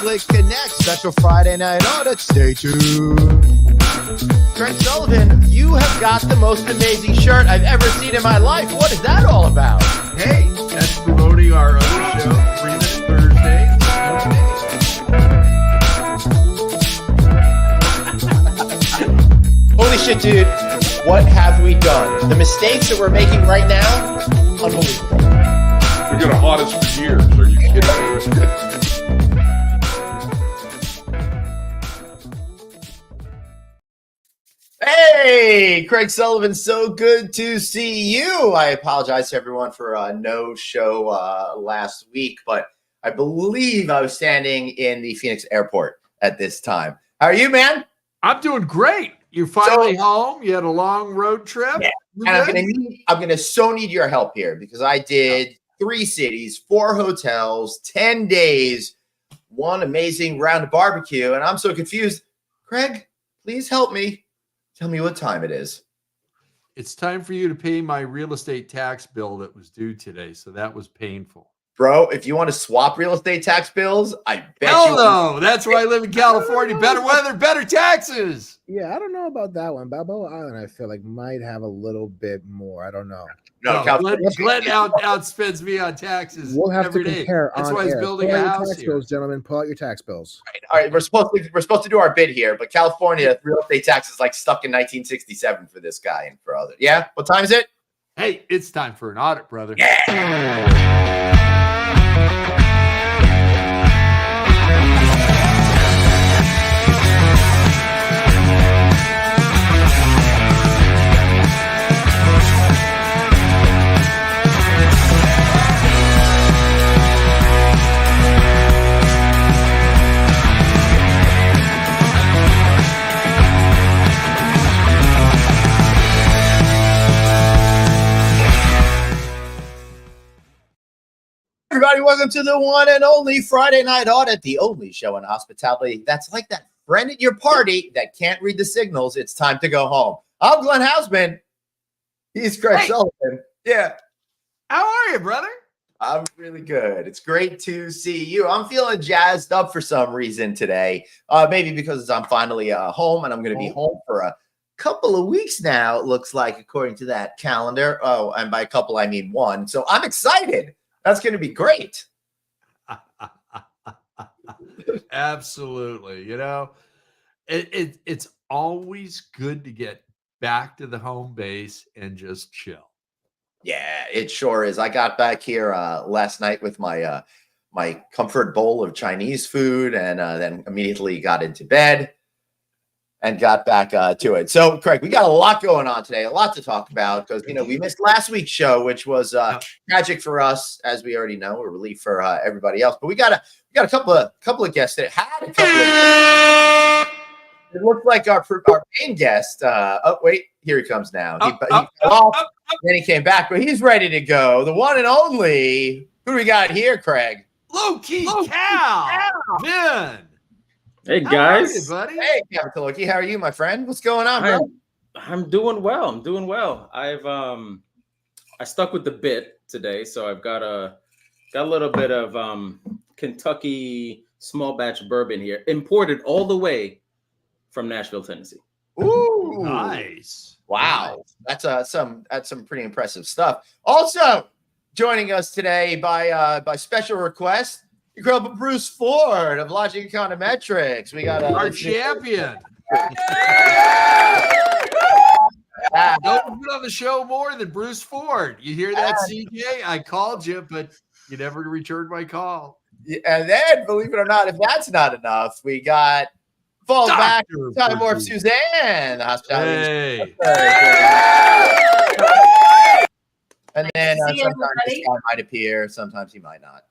Click Connect, special Friday night audit. Stay tuned. Craig Sullivan, you have got the most amazing shirt I've ever seen in my life. What is that all about? Hey, that's promoting our other show, 3 Minute Thursday. Holy shit, dude. What have we done? The mistakes that we're making right now, unbelievable. We're going to haunt us for years. Are you kidding me? Hey, Craig Sullivan, so good to see you. I apologize to everyone for no show last week, but I believe I was standing in the Phoenix airport at this time. How are you, man? I'm doing great. You're finally home. You had a long road trip. Yeah. And I'm gonna so need your help here because I did 3 cities, 4 hotels, 10 days, 1 amazing round of barbecue, and I'm so confused. Craig, please help me. Tell me what time it is. It's time for you to pay my real estate tax bill that was due today. So that was painful. Bro, if you want to swap real estate tax bills, I bet you. No, that's why I live in California. Better weather, better taxes. Yeah, I don't know about that one. Balboa Island, I feel like might have a little bit more. I don't know. No, Glenn outspends me on taxes. We'll have every to compare. That's why he's building a house here. Bills, gentlemen, pull out your tax bills. All right. We're supposed to do our bid here, but California real estate tax is like stuck in 1967 for this guy and for others. Yeah. What time is it? Hey, it's time for an audit, brother. Yeah. Everybody, welcome to the one and only Friday Night Audit, the only show in hospitality that's like that friend at your party that can't read the signals. It's time to go home. I'm Glenn Hausman. He's Craig Sullivan. Yeah. How are you, brother? I'm really good. It's great to see you. I'm feeling jazzed up for some reason today. Maybe because I'm finally home and I'm going to be home for a couple of weeks now, it looks like, according to that calendar. Oh, and by a couple, I mean 1. So I'm excited. That's going to be great. Absolutely. You know, it's always good to get back to the home base and just chill. Yeah, it sure is. I got back here last night with my my comfort bowl of Chinese food and then immediately got into bed and got back to it. So, Craig, we got a lot going on today, a lot to talk about because, you know, we missed last week's show, which was tragic for us, as we already know, a relief for everybody else. But we got a couple of guests that had a couple of guests. It looked like our main guest. Oh, wait, here he comes now. He fell off, then he came back, but he's ready to go. The one and only. Who do we got here, Craig? Low-key Cal. Man. Hey guys, you, buddy. Hey, Loki, how are you, my friend? What's going on, bro? I'm doing well. I stuck with the bit today, so I've got a little bit of Kentucky small batch bourbon here, imported all the way from Nashville, Tennessee. Ooh, nice! Wow, that's some pretty impressive stuff. Also joining us today by special request. You grew up with Bruce Ford of Logic Econometrics. We got our champion. No one put on the show more than Bruce Ford. You hear that, CJ? I called you, but you never returned my call. And then, believe it or not, if that's not enough, we got Falls Back Time Warp Suzanne, the hospitality. Hey. And then sometimes this guy might appear, sometimes he might not.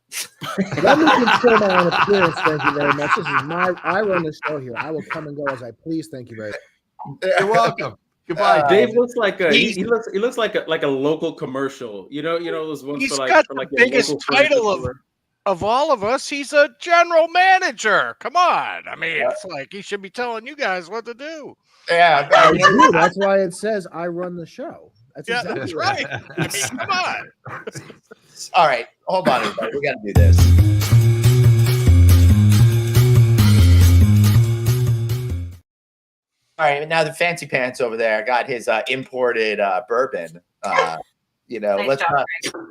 Let me control my own appearance. Thank you very much. This is I run the show here. I will come and go as I please. Thank you very much. You're welcome. Goodbye. Dave looks like he looks like a local commercial. You know those ones. He's got the biggest title of all of us. He's a general manager. Come on. I mean, it's like he should be telling you guys what to do. Yeah, that's why it says I run the show. That's exactly right. I mean, come on. All right, hold on, everybody. We got to do this. right, now the fancy pants over there got his imported bourbon. Nice let's job,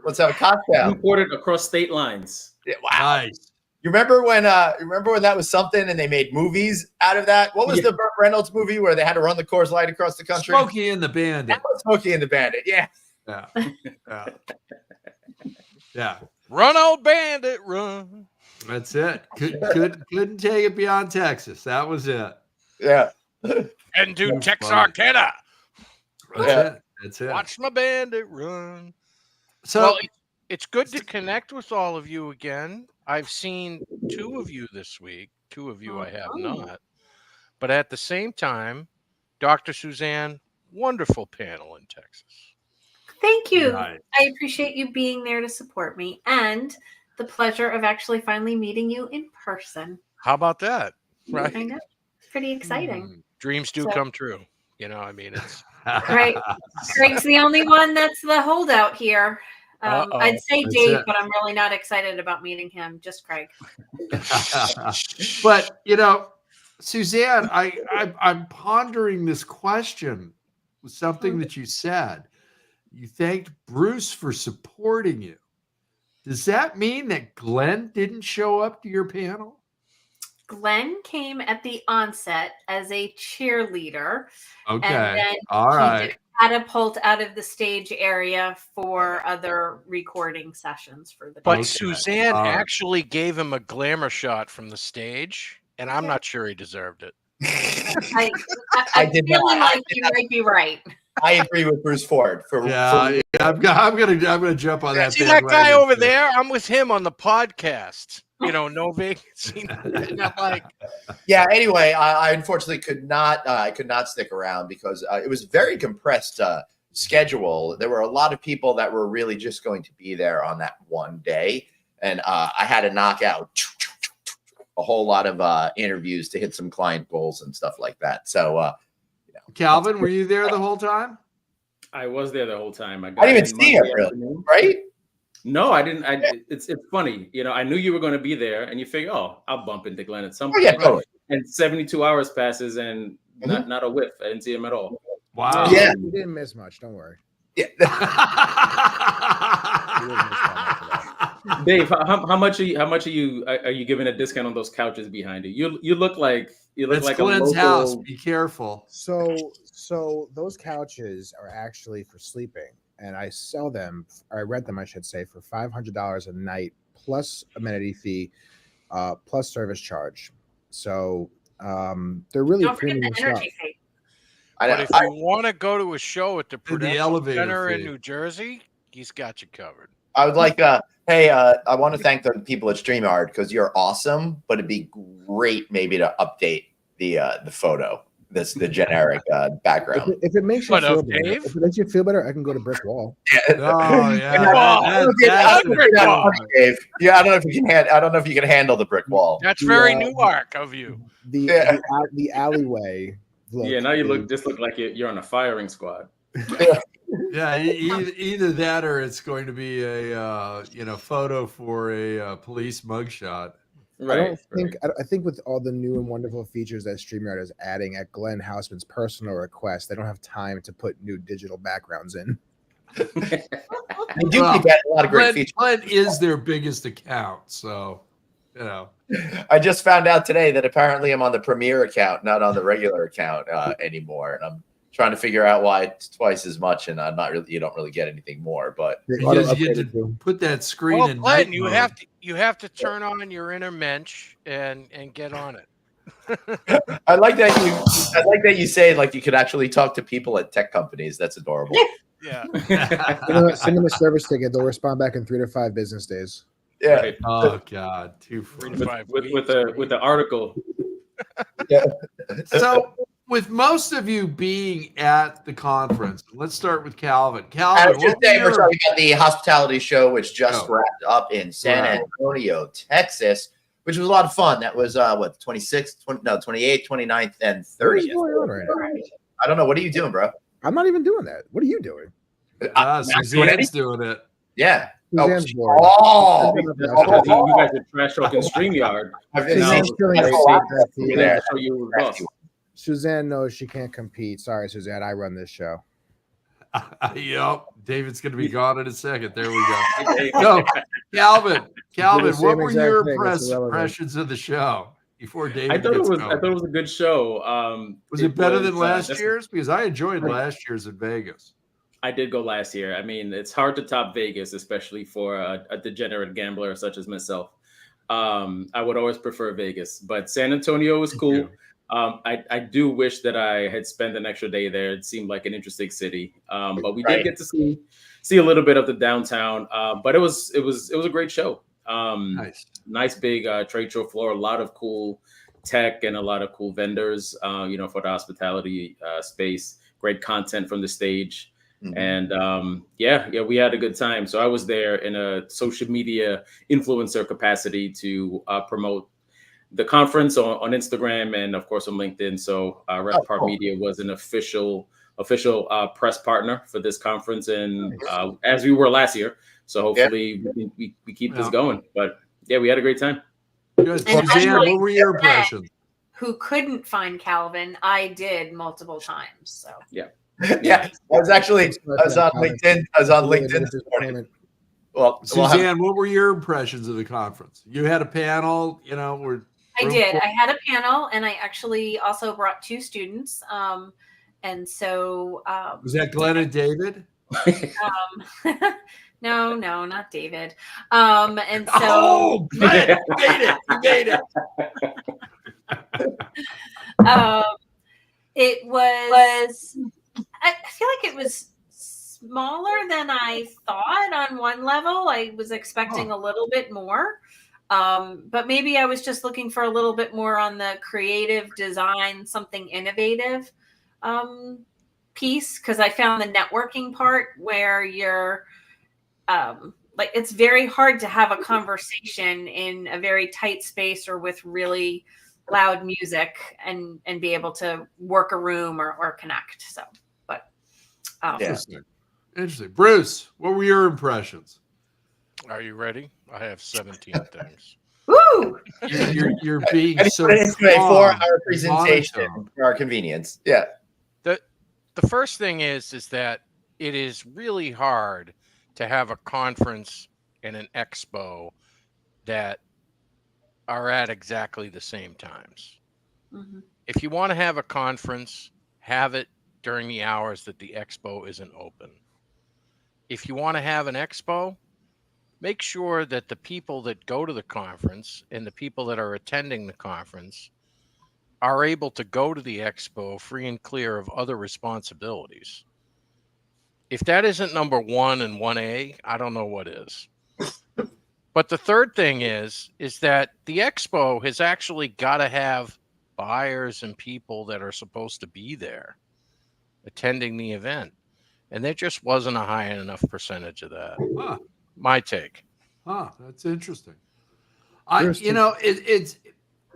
let's have a cocktail. Imported across state lines. Yeah, wow. Nice. You remember when that was something and they made movies out of that? What was the Burt Reynolds movie where they had to run the Coors Light across the country? Smokey and the Bandit. That was Smokey and the Bandit. Yeah. Yeah. Yeah. Yeah. Run, old bandit, run. That's it. Couldn't take it beyond Texas. That was it. Yeah. And to That's Texarkana. That's it. Watch my bandit run. So Well, it's good to connect with all of you again. I've seen 2 of you this week. 2 of you I have not. But at the same time, Dr. Suzanne, wonderful panel in Texas. Thank you. Right. I appreciate you being there to support me and the pleasure of actually finally meeting you in person. How about that? Right. I know. It's pretty exciting. Dreams do So- come true. I mean, it's Right. Craig's the only one that's the holdout here. I'd say That's Dave, it. but I'm really not excited about meeting him. Just Craig. But Suzanne, I'm pondering this question with something that you said. You thanked Bruce for supporting you. Does that mean that Glenn didn't show up to your panel? Glenn came at the onset as a cheerleader. Okay. And then All he right. did catapult out of the stage area for other recording sessions for the but Okay. Suzanne All right. actually gave him a glamour shot from the stage, and I'm not sure he deserved it. I I did feeling not. like you might be right. I agree with Bruce Ford. Yeah, I'm gonna jump on that. See that guy bandwagon over too. there? I'm with him on the podcast. No vacancy. And I'm like, Yeah. Anyway, I unfortunately could not stick around because it was a very compressed schedule. There were a lot of people that were really just going to be there on that one day, and I had to knock out a whole lot of interviews to hit some client goals and stuff like that. So, Calvin, were you there the whole time? I was there the whole time. I didn't even in see it, Monday really. afternoon. right? No, I didn't. It's funny. I knew you were going to be there, and you figure, I'll bump into Glenn at some Oh point. yeah, totally. And 72 hours passes, and not a whiff. I didn't see him at all. Wow. Yeah. You didn't miss much. Don't worry. Yeah. You didn't miss that much at all. Dave, how much are you giving a discount on those couches behind you? You look like That's like Glenn's a local house. Be careful. So those couches are actually for sleeping, and I sell them, or I rent them, I should say, for $500 a night plus amenity fee, plus service charge. So they're really Don't forget premium the stuff. energy fee. but if you want to go to a show at the Prudential elevator Center in fee. New Jersey, he's got you covered. I would like, hey, I want to thank the people at StreamYard because you're awesome, but it'd be great maybe to update the photo, the generic background. If it makes you What, feel of better, Dave? if it makes you feel better, I can go to Brick Wall. Oh yeah. Wow. That's Dave. Yeah, I don't know if you can. I don't know if you can handle the brick wall. That's very Yeah. Newark of you. The alleyway. Look Yeah, now you is- look like you're on a firing squad. Yeah, either that or it's going to be a photo for a police mugshot. Right. I think with all the new and wonderful features that StreamYard is adding at Glenn Hausman's personal request, they don't have time to put new digital backgrounds in. They do keep adding a lot of great features. Glenn is their biggest account, so I just found out today that apparently I'm on the Premier account, not on the regular account anymore, and I'm trying to figure out why it's twice as much, and I'm not really. You don't really get anything more, but They Because auto you get updated too. put that screen Well, in Glenn, night you mode. have to turn on your inner mensch and get on it. I like that you say like you could actually talk to people at tech companies. That's adorable. Yeah. Send them a service ticket. They'll respond back in 3 to 5 business days. Yeah. Right. Oh God, too Three funny. to five with weeks. the article. So, with most of you being at the conference, let's start with Calvin. I Calvin, was just what saying, were we're your- talking about the hospitality show, which just Oh. wrapped up in San Right. Antonio, Texas, which was a lot of fun. That was 26th, 28th, 29th, and What is 30th. going on right now? I don't know. What are you doing, bro? I'm not even doing that. What are you doing? Ah, I'm not doing Suzanne's anything. doing it. Yeah. Suzanne's bored. Oh, You guys are trash talking StreamYard. I've No, seen Suzanne's killing I us. see. over there. So you were boss. Suzanne knows she can't compete. Sorry, Suzanne. I run this show. Yep. David's going to be gone in a second. There we go. So, Calvin, what same were exact your thing. It's irrelevant. impressions of the show before David I thought it gets was. going? I thought it was a good show. Was it better than was, last that's- year's? Because I enjoyed last year's in Vegas. I did go last year. I mean, it's hard to top Vegas, especially for a degenerate gambler such as myself. I would always prefer Vegas, but San Antonio was cool. I do wish that I had spent an extra day there. It seemed like an interesting city, but we did get to see a little bit of the downtown. But it was a great show. Nice big trade show floor. A lot of cool tech and a lot of cool vendors. For the hospitality space. Great content from the stage. Mhm. And we had a good time. So I was there in a social media influencer capacity to promote the conference on Instagram and of course on LinkedIn. So RevPart cool. Media was an official press partner for this conference, and as we were last year. So hopefully we keep this going. But yeah, we had a great time. Good. And Suzanne, actually, what were your impressions? Who couldn't find Calvin? I did multiple times. So Yeah, I was on LinkedIn. I was on LinkedIn this morning. Well, Suzanne, what were your impressions of the conference? You had a panel, I did. I had a panel, and I actually also brought 2 students. And so was that Glenn and David? No, not David. And so Oh, Glenn, you made it. It was. I feel like it was smaller than I thought on one level. I was expecting a little bit more. But maybe I was just looking for a little bit more on the creative design, something innovative piece, because I found the networking part where you're it's very hard to have a conversation in a very tight space or with really loud music and be able to work a room or connect. So, but Interesting. Bruce, what were your impressions? Are you ready? I have 17 things. woo! You're being I just so put it into a calm 4-hour presentation monotone. for our convenience. Yeah. The first thing is that it is really hard to have a conference and an expo that are at exactly the same times. Mm-hmm. If you want to have a conference, have it during the hours that the expo isn't open. If you want to have an expo, make sure that the people that go to the conference and the people that are attending the conference are able to go to the expo free and clear of other responsibilities. If that isn't number 1 and 1A, I don't know what is. But the third thing is that the expo has actually got to have buyers and people that are supposed to be there attending the event. And there just wasn't a high enough percentage of that. Huh. My take. That's interesting. It's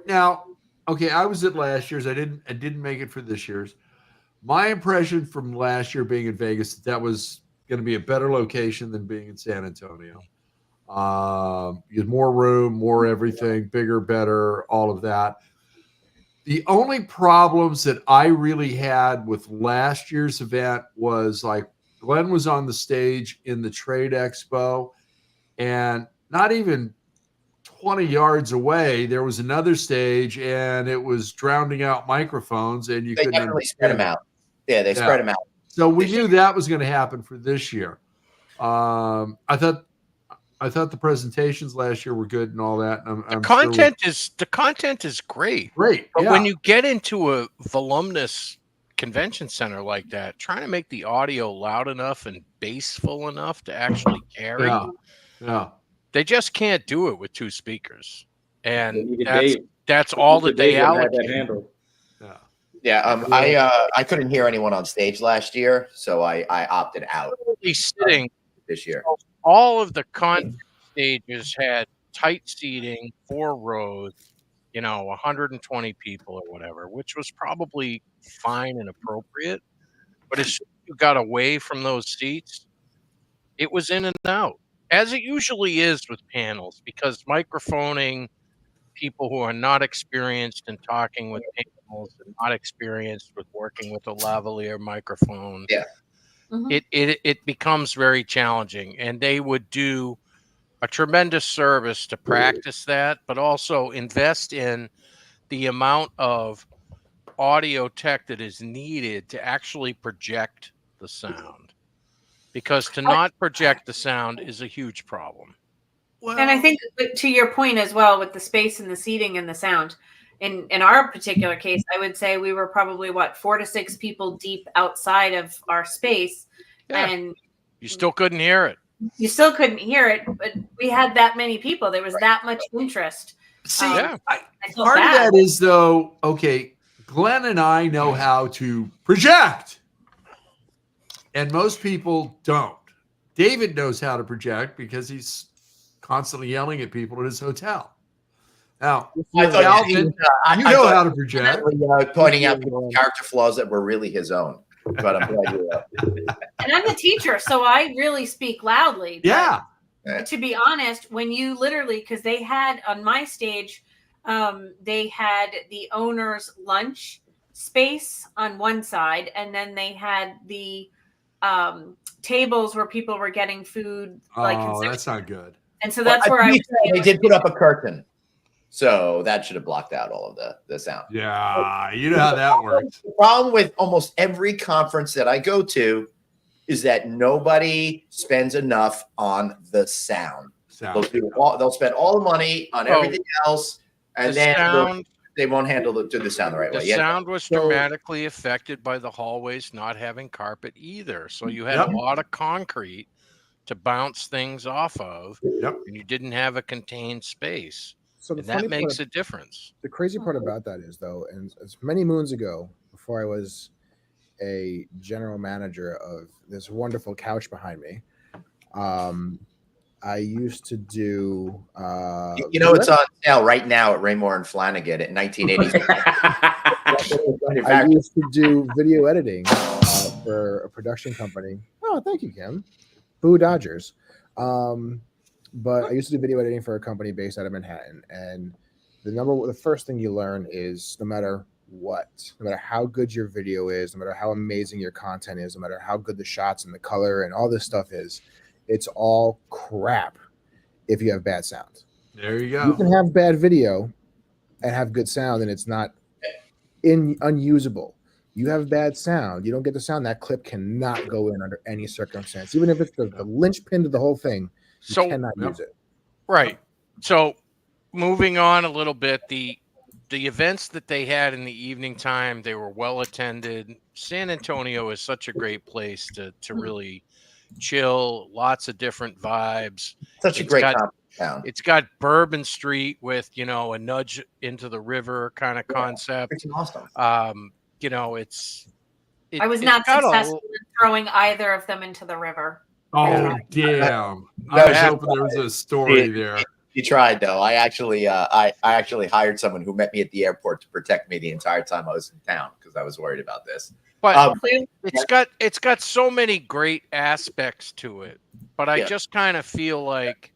now, okay, I was at last year's. I didn't make it for this year's. My impression from last year being in Vegas, that was going to be a better location than being in San Antonio. You had more room, more everything, bigger, better, all of that. The only problems that I really had with last year's event was like Glenn was on the stage in the Trade Expo, and not even 20 yards away, there was another stage, and it was drowning out microphones, and you They couldn't definitely spread them out. Yeah, they spread them out. So we knew that was going to happen for this year. I thought the presentations last year were good and all that. And The content is great. Great. But when you get into a voluminous convention center like that, trying to make the audio loud enough and bassful enough to actually carry, they just can't do it with 2 speakers. And that's all that they allocate. I couldn't hear anyone on stage last year, so I opted out Sitting this year. all of the content stages had tight seating, 4 rows, 120 people or whatever, which was probably fine and appropriate. But as soon as you got away from those seats, it was in and out, as it usually is with panels, because microphoning, people who are not experienced in talking with panels professionals and not experienced with working with a lavalier microphone, Yeah. Mhm. it becomes very challenging. And they would do a tremendous service to practice that, but also invest in the amount of audio tech that is needed to actually project the sound. Because to not project the sound is a huge problem. And I think to your point as well with the space and the seating and the sound, in our particular case, I would say we were probably 4 to 6 people deep outside of our space, Yeah. and You still couldn't hear it. you still couldn't hear it. But we had that many people; there was that much interest. See, Yeah. I felt part of bad. that is though, okay, Glenn and I know how to project, and most people don't. David knows how to project because he's constantly yelling at people at his hotel. Now, I thought Calvin, I you know thought- how to project. pointing out character flaws that were really his own. But I'm glad you And I'm the teacher, so I really speak loudly. But Yeah. to be honest, when you literally, because they had on my stage, they had the owner's lunch space on one side, and then they had the tables where people were getting food. Oh, that's not good. And so that's where they did put up a curtain, so that should have blocked out all of the sound. Yeah, you know how that works. The problem with almost every conference that I go to is that nobody spends enough on the sound. They'll spend all the money on everything else, and The then sound, they won't handle the sound the right the way. Yeah. sound was So- dramatically affected by the hallways not having carpet either. So you had Yep. a lot of concrete to bounce things off of, Yep. and you didn't have a contained space. So the And that funny makes part, a difference. the crazy part about that is though, and it's many moons ago, before I was a general manager of this wonderful couch behind me, I used to do. You know, it's on sale right now at Raymore and Flanagan at 1980. I used to do video editing for a production company. Oh, thank you, Kim. Boo Dodgers. But I used to do video editing for a company based out of Manhattan, and the first thing you learn is no matter how good your video is, no matter how amazing your content is, no matter how good the shots and the color and all this stuff is, it's all crap if you have bad sound. There you You go. can have bad video and have good sound, and it's not unusable. You have bad sound, you don't get the sound, that clip cannot go in under any circumstance. Even if it's the linchpin to the whole thing, you So cannot Yep. use it. right. So moving on a little bit, the events that they had in the evening time, they were well attended. San Antonio is such a great place to really chill, lots of different vibes. Such a It's great got- conference town. It's got Bourbon Street with, a nudge into the river kind of concept. Freaking awesome. I was not successful in throwing either of them into the river. Oh, damn. I No, was yeah. hoping there was a story there. He tried though. I actually hired someone who met me at the airport to protect me the entire time I was in town because I was worried about this. But Clearly, it's got so many great aspects to it. But I Yeah. just kind of feel like,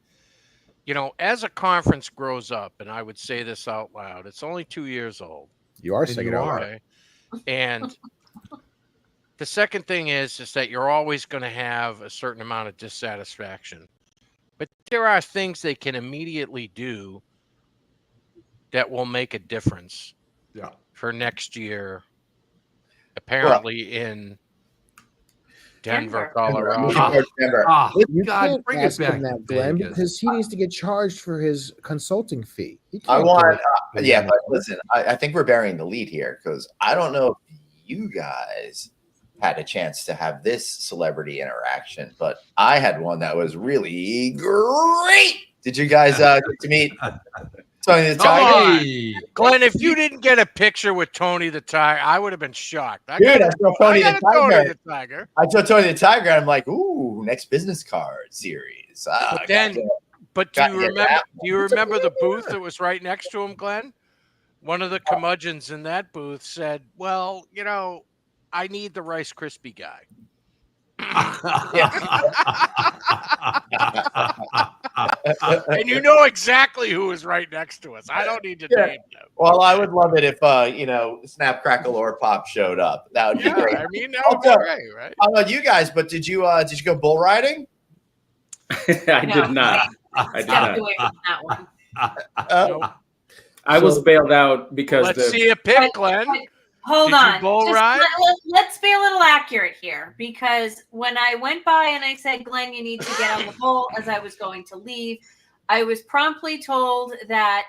as a conference grows up, and I would say this out loud, it's only 2 years old. You are And saying you it out are. loud. Okay. And the second thing is that you're always going to have a certain amount of dissatisfaction. But there are things they can immediately do that will make a difference Yeah. for next year, apparently in Denver, Denver. Colorado. Remember, Ah, You God, can't bring it ask back him to that, Glenn, Vegas. because he needs to get charged for his consulting fee. He I can't want, get- yeah, but listen, I think we're burying the lead here because I don't know if you guys had a chance to have this celebrity interaction, but I had one that was really great. Did you guys get to meet Tony the Come Tiger? on. Hey, Glenn, if you didn't get a picture with Tony the Tiger, I would have been shocked. I Dude, I got saw Tony the Tony Tiger. the Tiger. I saw Tony the Tiger, and I'm like, ooh, next business card series. But then- gotcha. But do Gotta you get remember? that. Do you remember the booth that was right next to him, Glenn? One of the curmudgeons in that booth said, "Well, I need the Rice Krispie guy." And you know exactly who is right next to us. I don't need to Yeah. name them. Well, I would love it if Snap, Crackle, or Pop showed up. That would be Yeah, great. I mean, that would be Also, great, right? I don't know you guys, but did you go bull riding? I did not. I did Stepped not. away from that one. Nope. I was bailed out because Let's see a pic, Glenn. Hold Did you on. bull Just ride? let's be a little accurate here, because when I went by and I said, Glenn, you need to get on the bull as I was going to leave, I was promptly told that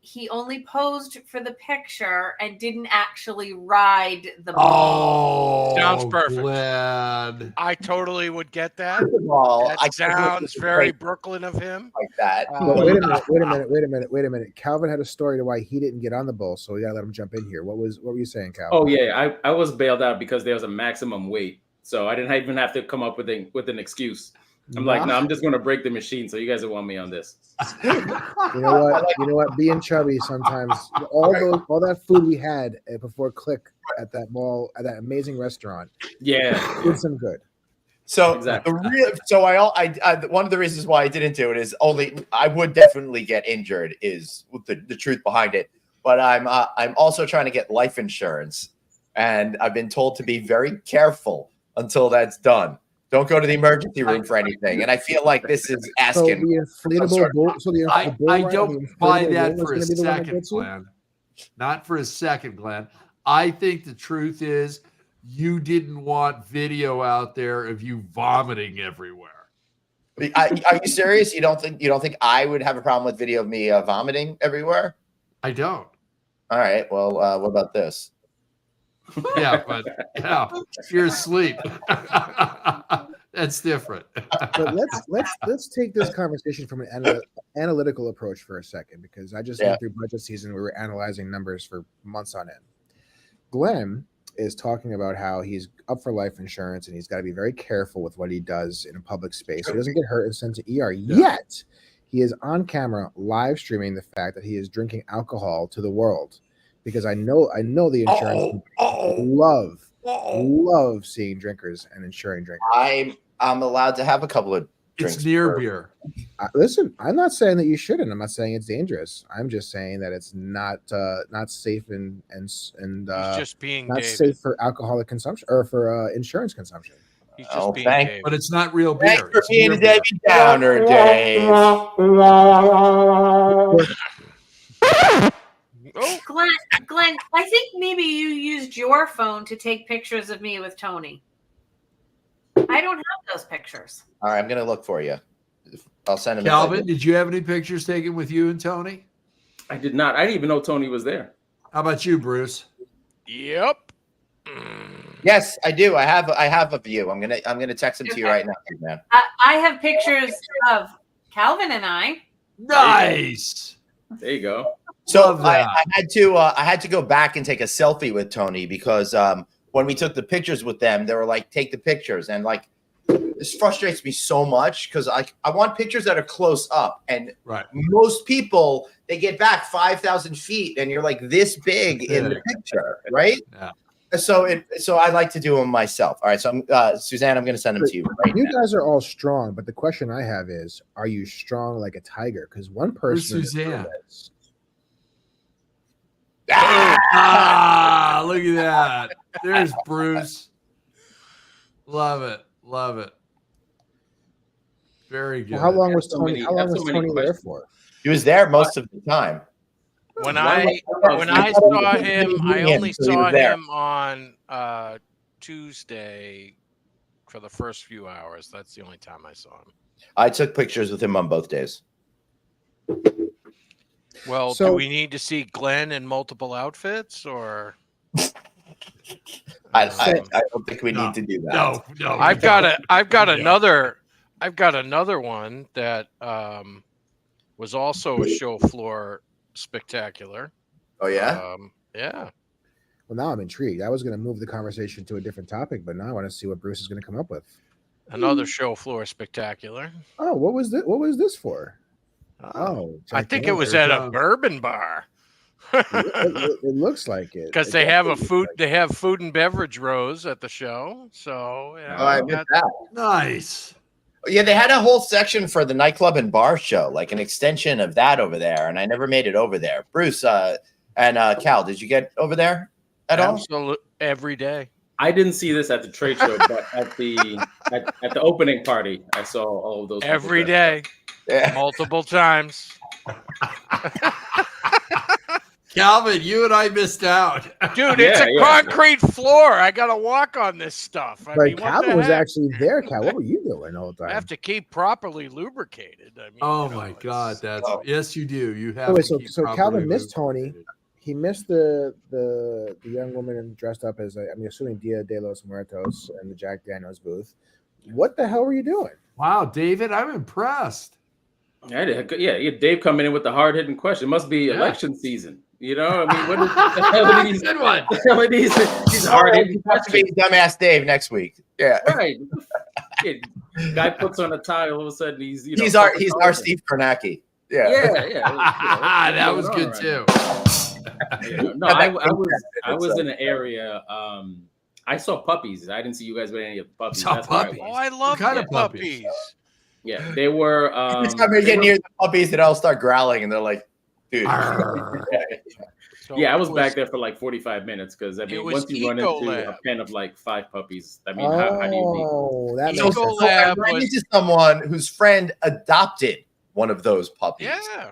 he only posed for the picture and didn't actually ride the bull. Oh, Sounds perfect. Glenn. I totally would get that. First of all, That I sounds very Brooklyn of him. like that. Well, wait a minute. Calvin had a story to why he didn't get on the bull, so we gotta let him jump in here. What were you saying, Calvin? Oh yeah, I was bailed out because there was a maximum weight, so I didn't even have to come up with an excuse. I'm like, no, I'm just gonna break the machine. So you guys will want me on this. You know what? Being chubby sometimes. All that food we had before Click at that mall, at that amazing restaurant, Yeah, did some good. So Exactly. one of the reasons why I didn't do it is only I would definitely get injured is the truth behind it. But I'm also trying to get life insurance, and I've been told to be very careful until that's done. Don't go to the emergency room for anything. And I feel like this is So asking. the inflatable bull. So the I bull ride, don't the buy inflatable that bull for a is gonna be the one that second, gets you? Glenn. Not for a second, Glenn. I think the truth is you didn't want video out there of you vomiting everywhere. Are you serious? You don't think I would have a problem with video of me vomiting everywhere? I don't. All right. Well, what about this? Yeah, but if you're asleep, that's different. But let's take this conversation from an analytical approach for a second, because I just Yeah. went through budget season. We were analyzing numbers for months on end. Glenn is talking about how he's up for life insurance and he's got to be very careful with what he does in a public space. He doesn't get hurt and sent to ER. Yet he is on camera live streaming the fact that he is drinking alcohol to the world, because I know the insurance love seeing drinkers and insuring drinkers. I'm allowed to have a couple of drinks. It's near per- beer. Listen, I'm not saying that you shouldn't. I'm not saying it's dangerous. I'm just saying that it's not safe and He's just being not David. safe for alcoholic consumption or for insurance consumption. He's just Oh, being thank- David. But it's not real Thanks beer. for It's being near a beer. Debbie Downer, Dave. Oh, Glenn, I think maybe you used your phone to take pictures of me with Tony. I don't have those pictures. All right, I'm gonna look for you. I'll send him. Calvin, did you have any pictures taken with you and Tony? I did not. I didn't even know Tony was there. How about you, Bruce? yep. Yes, I do. I have a view. I'm gonna text him to you right now, man. I have pictures of Calvin and I. Nice. There you go. So Love I that. had to go back and take a selfie with Tony because when we took the pictures with them, they were like, "Take the pictures," and like this frustrates me so much because I want pictures that are close up, and Right. most people they get back 5,000 feet, and you're like this big in the picture, right? Yeah. So I like to do them myself. All right, so Suzanne, I'm going to send them to you right You now. guys are all strong, but the question I have is, are you strong like a tiger? Because one Where's person Suzanne? is. Ah, look at that. There's Bruce. Love it. Love it. Very good. Well, how long was So Tony? many- How long so was many Tony there questions. for? He was there most of the time. When Why- I saw him, I only So he was saw there. him on Tuesday for the first few hours. That's the only time I saw him. I took pictures with him on both days. Well, do So- we need to see Glenn in multiple outfits or? I don't think we need to do that. No. I've got Yeah. another one that was also a show floor spectacular. Oh yeah. Yeah. Well, now I'm intrigued. I was going to move the conversation to a different topic, but now I want to see what Bruce is going to come up with. Another show floor spectacular. Oh, what was this? What was this for? Oh, I think it was at a bourbon bar. It looks like it Because they have food and beverage rows at the show. So yeah, Oh, I we missed got- that. Nice. Yeah, they had a whole section for the nightclub and bar show, like an extension of that over there, and I never made it over there. Bruce and Cal, did you get over there at all? Absolutely, every day. I didn't see this at the trade show, but at the opening party, I saw all of those people Every there. day, Yeah. multiple times. Calvin, you and I missed out. Dude, it's a Yeah. concrete floor. I got to walk on this stuff. I But mean, what Calvin the was heck? actually there. Cal, what were you doing all the I time? have to keep properly lubricated. I mean, Oh you know, my it's- God, that's Oh. yes, you do. You have. Oh, wait, to keep so properly Calvin missed Tony. lubricated. He missed the young woman dressed up as I'm assuming Dia de los Muertos and the Jack Daniels booth. What the hell were you doing? Wow, David, I'm impressed. Yeah, Dave coming in with the hard hitting question. It must be Yeah. election season. You know, I mean, what the hell are these? Good one. The hell are these hard hitting Have to be questions? dumbass Dave next week. Yeah, Right. Yeah, guy puts on a tie. All of a sudden, he's he's our Steve Kornacki. Yeah. Yeah. That was good too. No, I was in an area. I saw puppies. I didn't see you guys with any of the puppies. Saw That's where I puppies? Oh, was. I love kind the of puppies? puppies. Yeah, they were. Every time they get near the puppies, they all start growling, and they're like, "Dude." Arr. So Yeah, I it was back there for like 45 minutes because I mean, was once you run into Ecolab. a pen of like 5 puppies, I mean, how do you leave? Oh, that So- makes So, sense. so I Ecolab ran was- into someone whose friend adopted one of those puppies. Yeah,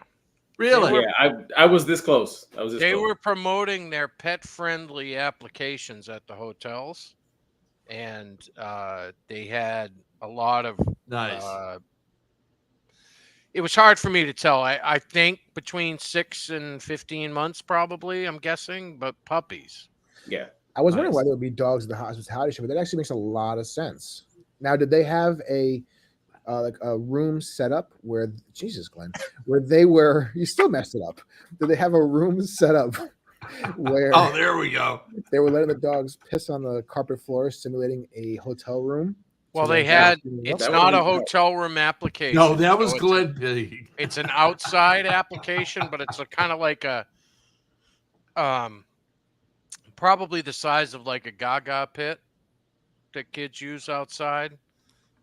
Really? Yeah, I was this close. I was this they close. were promoting their pet-friendly applications at the hotels, and they had a lot of. Nice. It was hard for me to tell. I think between 6 and 15 months, probably. I'm guessing, but puppies. Yeah. I was wondering Nice. why there would be dogs at the hospitality show, but that actually makes a lot of sense. Now, did they have a like a room set up where Jesus, Glenn, where they were? You still messed it up. Did they have a room set up where Oh, there we go. they were letting the dogs piss on the carpet floor, simulating a hotel room? Well, So they the had. dogs- It's That not a would've been- hotel room application. No, that was so it's- Glenn Pig. It's an outside application, but it's a kind of like a probably the size of like a Gaga pit that kids use outside,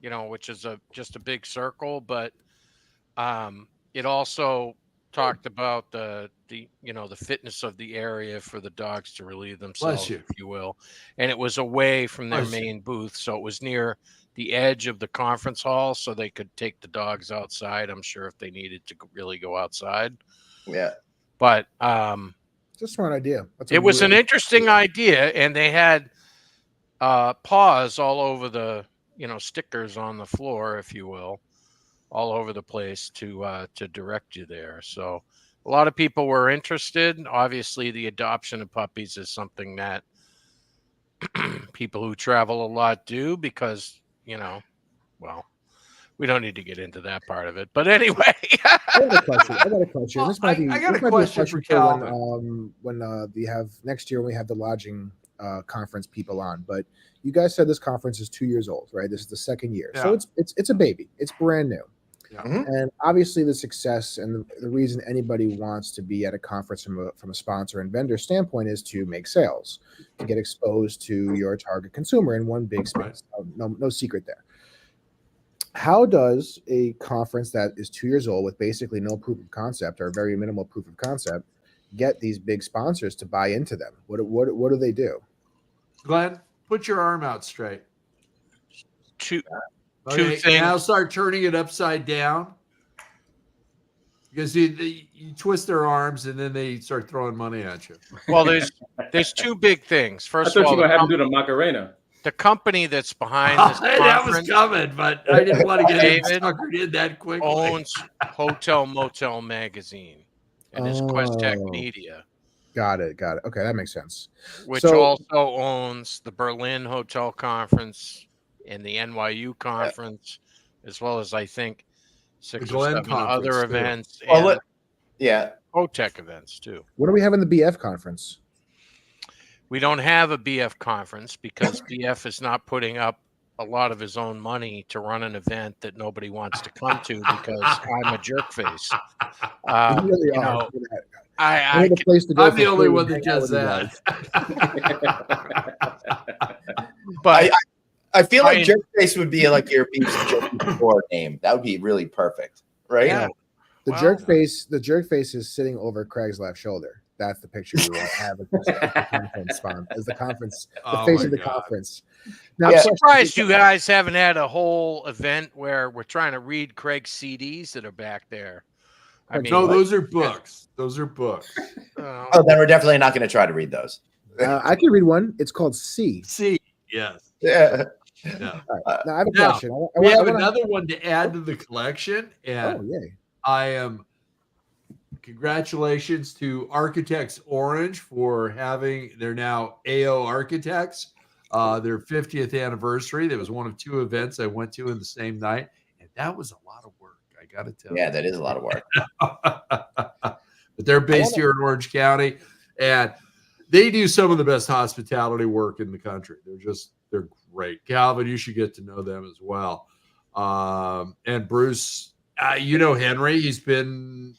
you know, which is just a big circle, but it also talked about the you know, the fitness of the area for the dogs to relieve themselves, you. if you will. And it was away from their Bless you. main booth, so it was near the edge of the conference hall, so they could take the dogs outside. I'm sure if they needed to really go outside, Yeah. but It's a smart idea. That's a it was an really- interesting idea, and they had paws all over the, you know, stickers on the floor, if you will, all over the place to direct you there. So a lot of people were interested. Obviously, the adoption of puppies is something that people who travel a lot do because, you know, well, we don't need to get into that part of it. But anyway, I got a question. Well, This might be. I got this a might be question for Calvin. when we have next year when we have the lodging conference people on. But you guys said this conference is 2 years old, right? This is the second year, so Yeah. it's a baby. It's brand new. Yeah. Mhm. And obviously, the success and the reason anybody wants to be at a conference from a sponsor and vendor standpoint is to make sales, to get exposed to your target consumer in one big space. No secret there. How does a conference that is 2 years old with basically no proof of concept or very minimal proof of concept get these big sponsors to buy into them? What do they do? Glenn, put your arm out straight. two Okay, things. now start turning it upside down. Because you twist their arms and then they start throwing money at you. Well, there's two big things. I First thought of you all, were going to have to do the Macarena. the company that's behind this that was conference coming, but I didn't want to get it David suckered in that quickly. owns Hotel Motel Magazine and is Quest Tech Oh. Media, Got it. Okay, that makes sense. which So- also owns the Berlin Hotel Conference and the NYU Conference, as well as I think 6 The or Glen 7 Conference, other too. events Well, and Yeah. Hotech events too. What do we have in the BF conference? We don't have a BF conference because BF is not putting up a lot of his own money to run an event that nobody wants to come to because I'm a jerk face. You really you are. know, for that. I We're the place to go I'm for the only free one and that hang out does with you that. guys. but I feel I- like Jerkface would be like your Beefs Jerky store name. That would be really perfect, right? Yeah. The Wow. jerk face is sitting over Craig's left shoulder. That's the picture we want to have at the conference font. Is the conference the Oh face my of the God. conference? Now, Yeah. I'm question- surprised you guys haven't had a whole event where we're trying to read Craig's CDs that are back there. I mean, No, those are books. Those are books. Oh, then we're definitely not going to try to read those. I can read one. It's called C. See, yes. Yeah. Yeah. Now I have a Now, question. We have wanna- another one to add to the collection, and Oh, yay. I am. Congratulations to Architects Orange for having. They're now AO Architects. Their 50th anniversary. There was one of 2 events I went to in the same night, and that was a lot of work. I got to tell Yeah, that is a lot of work. but they're based here in Orange County, and they do some of the best hospitality work in the country. They're great. Calvin, you should get to know them as well. And Bruce, you know Henry. He's been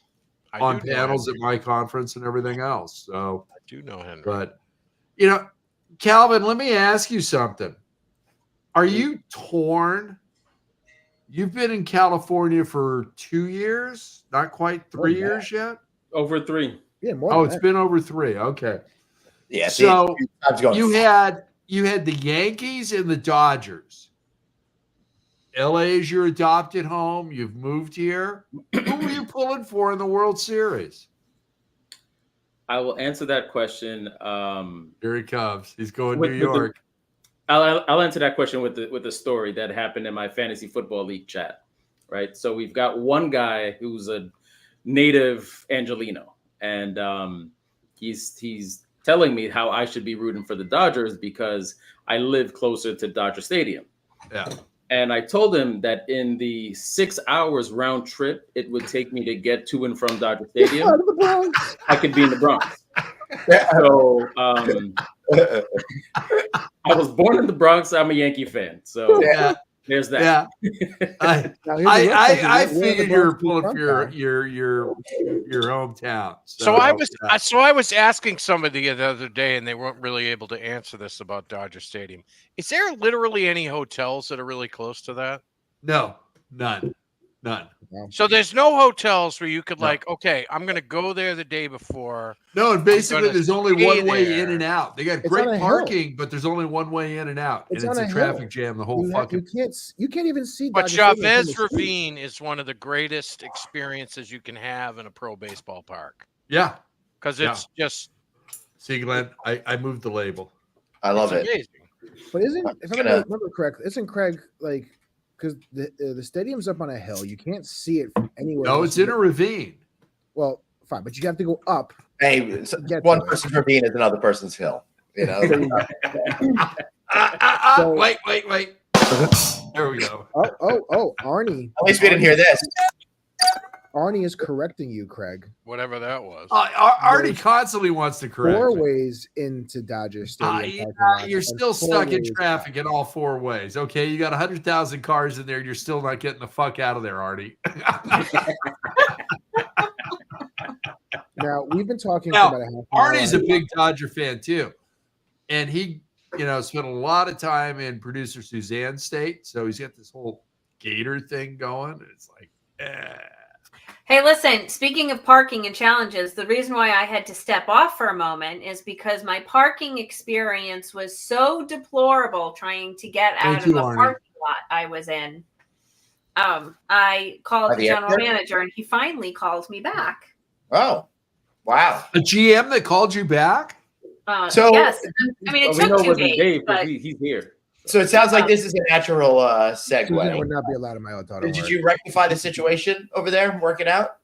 I on do know panels at Henry. my conference and everything else. So, I do know Henry. but Calvin, let me ask you something. Are you torn? You've been in California for 2 years, not quite 3 Oh, years yet. Over 3. Yeah, more. Oh, than it's that. been over 3. Okay. Yeah. So time's going. you had the Yankees and the Dodgers. LA is your adopted home. You've moved here. Who were you pulling for in the World Series? I will answer that question. Here he comes. He's going With New the- York. I'll answer that question with the story that happened in my fantasy football league chat. Right. So we've got one guy who's a native Angelino, and he's telling me how I should be rooting for the Dodgers because I live closer to Dodger Stadium. Yeah. And I told him that in the 6 hours round trip it would take me to get to and from Dodger Stadium, Out of the Bronx. I could be in the Bronx. So I was born in the Bronx. I'm a Yankee fan. So Yeah. there's that. Yeah. I, Now, here's the real question. I Where the figured you were Bronx pulling come for your from? your hometown. So I was yeah. asking somebody the other day, and they weren't really able to answer this about Dodger Stadium. Is there literally any hotels that are really close to that? No, none. So there's no hotels where you could No. okay, I'm going to go there the day before. No, and basically gonna there's only stay one way there. in and out. They got It's great on a hill. parking, but there's only one way in and out, It's and it's on a a traffic hill. jam the whole You fucking. can't even see. But Dodger Stadium from the Chavez street. Ravine is one of the greatest experiences you can have in a pro baseball park Yeah. because Yeah. it's just See, Glenn, I moved the label. I love it's it. amazing. But isn't if I gonna- remember correctly, isn't Craig like because the stadium's up on a hill, you can't see it from anywhere. No, else. it's in a ravine. Well, fine, but you have to go up. Hey, Get one to it. person's ravine is another person's hill. You know. So- Wait. There we go. Oh, Arnie. At least we didn't hear this. Arnie is correcting you, Craig. Whatever that was. Artie constantly wants to correct. 4 me. ways into Dodger Stadium. Yeah, parking lots you're and still 4 stuck in ways traffic in all 4 ways. Okay, you got 100,000 cars in there. You're still not getting the fuck out of there, Artie. Now we've been talking Now, for about a half an hour. Artie's a big Dodger fan too, and he, spent a lot of time in producer Suzanne State, so he's got this whole Gator thing going. And it's like, Hey, listen, speaking of parking and challenges, the reason why I had to step off for a moment is because my parking experience was so deplorable trying to get out Thank of you, the Arnie. parking lot I was in. I called By the the general airport? manager and he finally called me back. Oh, wow. a GM that called you back. So- yes, I mean, it Well, we know took it 2 wasn't days, Dave but because he's here. So it sounds like this is a natural Suzanne segue. would not be allowed in my hotel. don't Did worry. you rectify the situation over there? Work it out?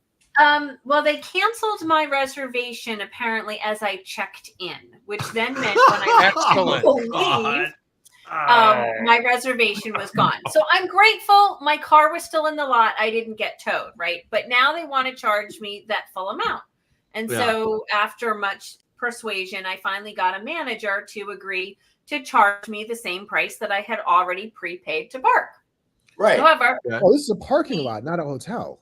well, they canceled my reservation apparently as I checked in, which then meant when I Excellent. went to leave, my reservation was gone. So I'm grateful my car was still in the lot. I didn't get towed, right? But now they want to charge me that full amount. And so after much persuasion, I finally got a manager to agree to charge me the same price that I had already prepaid to park. Right. However, Oh, this is a parking lot, not a hotel.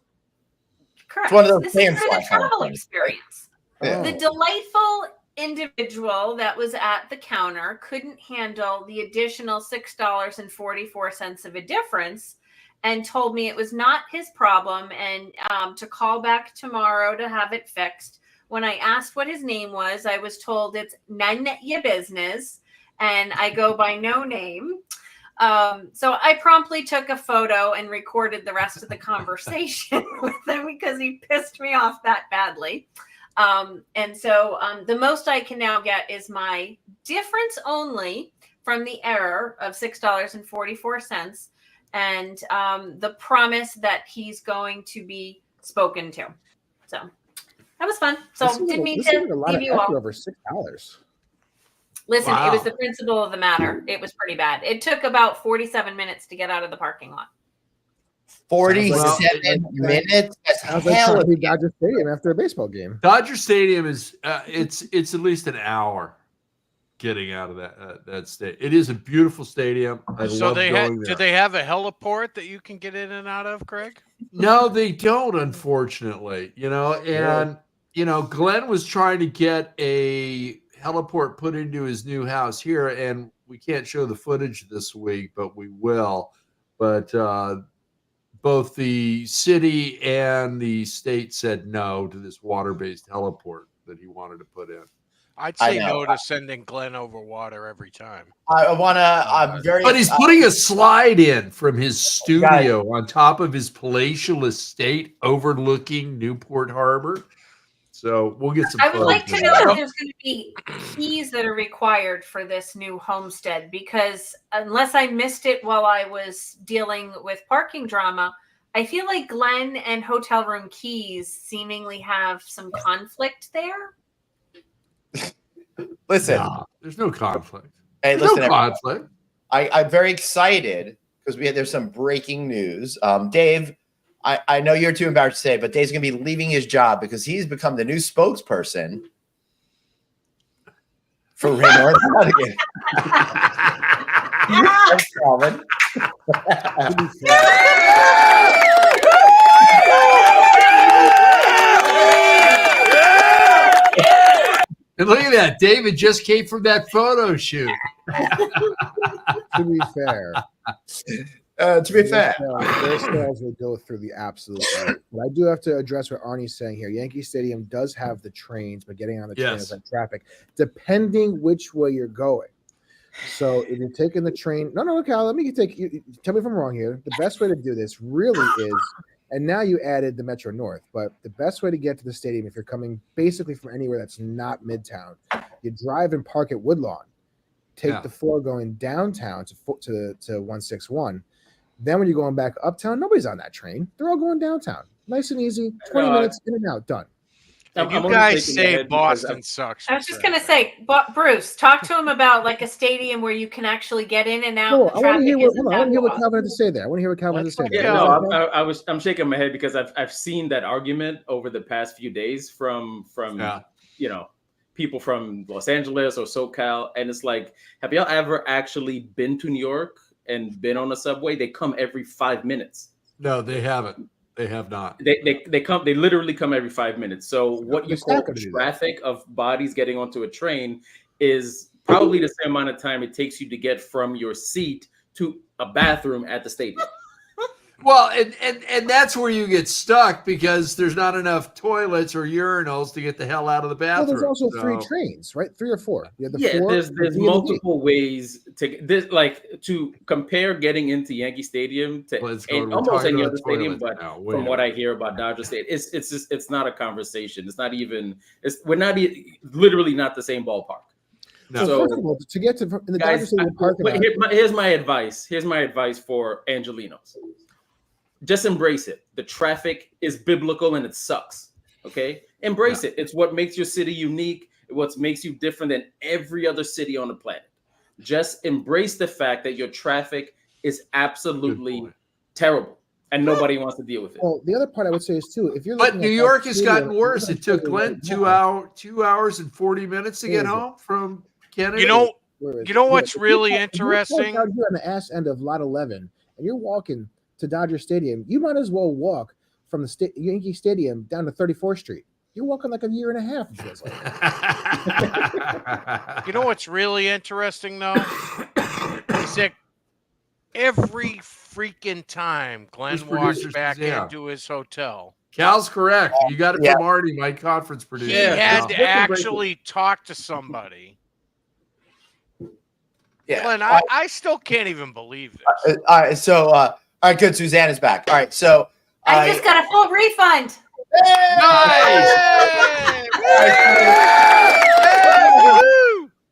correct. It's one of those This fan is for fly the kind of travel things. experience. Yeah. The delightful individual that was at the counter couldn't handle the additional $6.44 of a difference and told me it was not his problem and to call back tomorrow to have it fixed. When I asked what his name was, I was told it's none your business, and I go by no name. So I promptly took a photo and recorded the rest of the conversation with him because he pissed me off that badly. And so the most I can now get is my difference only from the error of $6.44 and the promise that he's going to be spoken to. So that was fun. So didn't mean to leave you all. Over $6. Listen, Wow. It was the principle of the matter. It was pretty bad. It took about 47 minutes to get out of the parking lot. 47 minutes. That's Sounds like hell trying of to be Dodger Stadium after a baseball game. Dodger Stadium is it's at least an hour getting out of that state. It is a beautiful stadium. I So love going there. do they have a heliport that you can get in and out of, Craig? No, they don't, unfortunately. Glenn was trying to get a heliport put into his new house here, and we can't show the footage this week, but we will. But both the city and the state said no to this water-based heliport that he wanted to put in. I'd I say know. no to sending Glenn over water every time. I'm very. But he's putting a slide in from his studio on top of his palatial estate overlooking Newport Harbor. So we'll get some. I would like to photos know of if that. there's going to be keys that are required for this new homestead, because unless I missed it while I was dealing with parking drama, I feel like Glenn and hotel room keys seemingly have some conflict there. Listen, Nah, there's no conflict. hey, There's listen. no everyone. conflict. I'm very excited because there's some breaking news. Dave, I know you're too embarrassed to say, but Dave's going to be leaving his job because he's become the new spokesperson for Ray North Nottingham. Thanks, Calvin. To be fair, And look at that. David just came from that photo shoot. to be fair, their sales will go through the absolute roof. But I do have to address what Arnie's saying here. Yankee Stadium does have the trains, but getting on the train Yes. is like traffic, depending which way you're going. So if you're taking the train, no, Cal, let me take you. Tell me if I'm wrong here. The best way to do this really is, and now you added the Metro North, but the best way to get to the stadium, if you're coming basically from anywhere that's not Midtown, you drive and park at Woodlawn, take the 4 going downtown to 161. Then when you're going back uptown, nobody's on that train. They're all going downtown. Nice and easy. 20 minutes in and out, done. And you only guys shaking my say head because Boston sucks. I was just going to say, but Bruce, talk to him about like a stadium where you can actually get in and out. No, and I want to hear traffic what, isn't that wild. Calvin had to say there. I want to hear what Calvin had to say there. Yeah, No, I'm shaking my head because I've seen that argument over the past few days from people from Los Angeles or SoCal, and it's like, have y'all ever actually been to New York and been on a subway? They come every 5 minutes. No, they haven't. They have not. They literally come every 5 minutes. So what you It's call not gonna do that. traffic of bodies getting onto a train is probably the same amount of time it takes you to get from your seat to a bathroom at the stadium. Well, and that's where you get stuck because there's not enough toilets or urinals to get the hell out of the Well, bathroom. there's also 3 So- trains, right? 3 or 4. You have the Yeah, 4. there's the D and the D. multiple ways to this, like to compare getting into Yankee Stadium to Let's go. We're almost talking any about other stadium, toilets but now. from Wait what a I minute. hear about Dodger Stadium, it's not a conversation. It's not even. We're not literally not the same ballpark. No. So- First of all, to get to in the Dodger Guys, Stadium parking lot, here's my advice. Here's my advice for Angelinos. Just embrace it. The traffic is biblical and it sucks. Okay, embrace it. It's what makes your city unique. What makes you different than every other city on the planet. Just embrace the fact that your traffic is Good absolutely point. terrible, and nobody wants to deal with it. well, the other part I would say is too, if you're But looking New at York Dodger has Stadium, gotten worse. you're It took gonna Glenn tell me 2 hours and 40 minutes to get Where is it? home from Kennedy. You know, where is You know it? what's if really you're parked interesting? out here on the ass end of lot 11, and you're walking to Dodger Stadium, you might as well walk from the Yankee Stadium down to 34th Street. You're walking like a year and a half. It feels like. You know what's really interesting though? Is that every freaking time Glenn Who's walks producer back Suzanne? into his hotel, Cal's correct. You got it Yeah. from Artie, my conference producer. he Yeah, had Cal. to actually talk to somebody. Yeah. Glenn, I still can't even believe this. All right. So, all right, good. Suzanne is back. All right. So, I just got a full refund. Nice!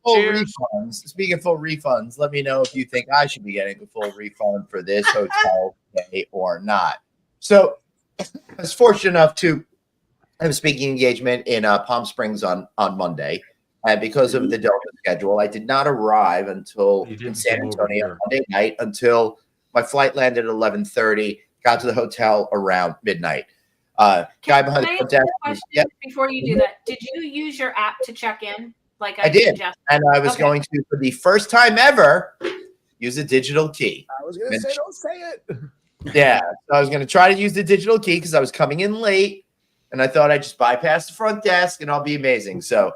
Full Cheers. refunds. Speaking of full refunds, let me know if you think I should be getting a full refund for this hotel stay or not. So, I was fortunate enough to have a speaking engagement in Palm Springs on Monday. And because of the Delta schedule, I did not arrive until You in didn't San come over Antonio here. Monday night until my flight landed at 11:30. Got to the hotel around midnight. Guy behind the Can I front ask you desk. a question Yep, before you do that? Did you use your app to check in? Like I did. suggested? and I was Okay. going to, for the first time ever, use a digital key. I was gonna say, don't say it. Yeah, so I was going to try to use the digital key because I was coming in late, and I thought I'd just bypass the front desk and I'll be amazing. So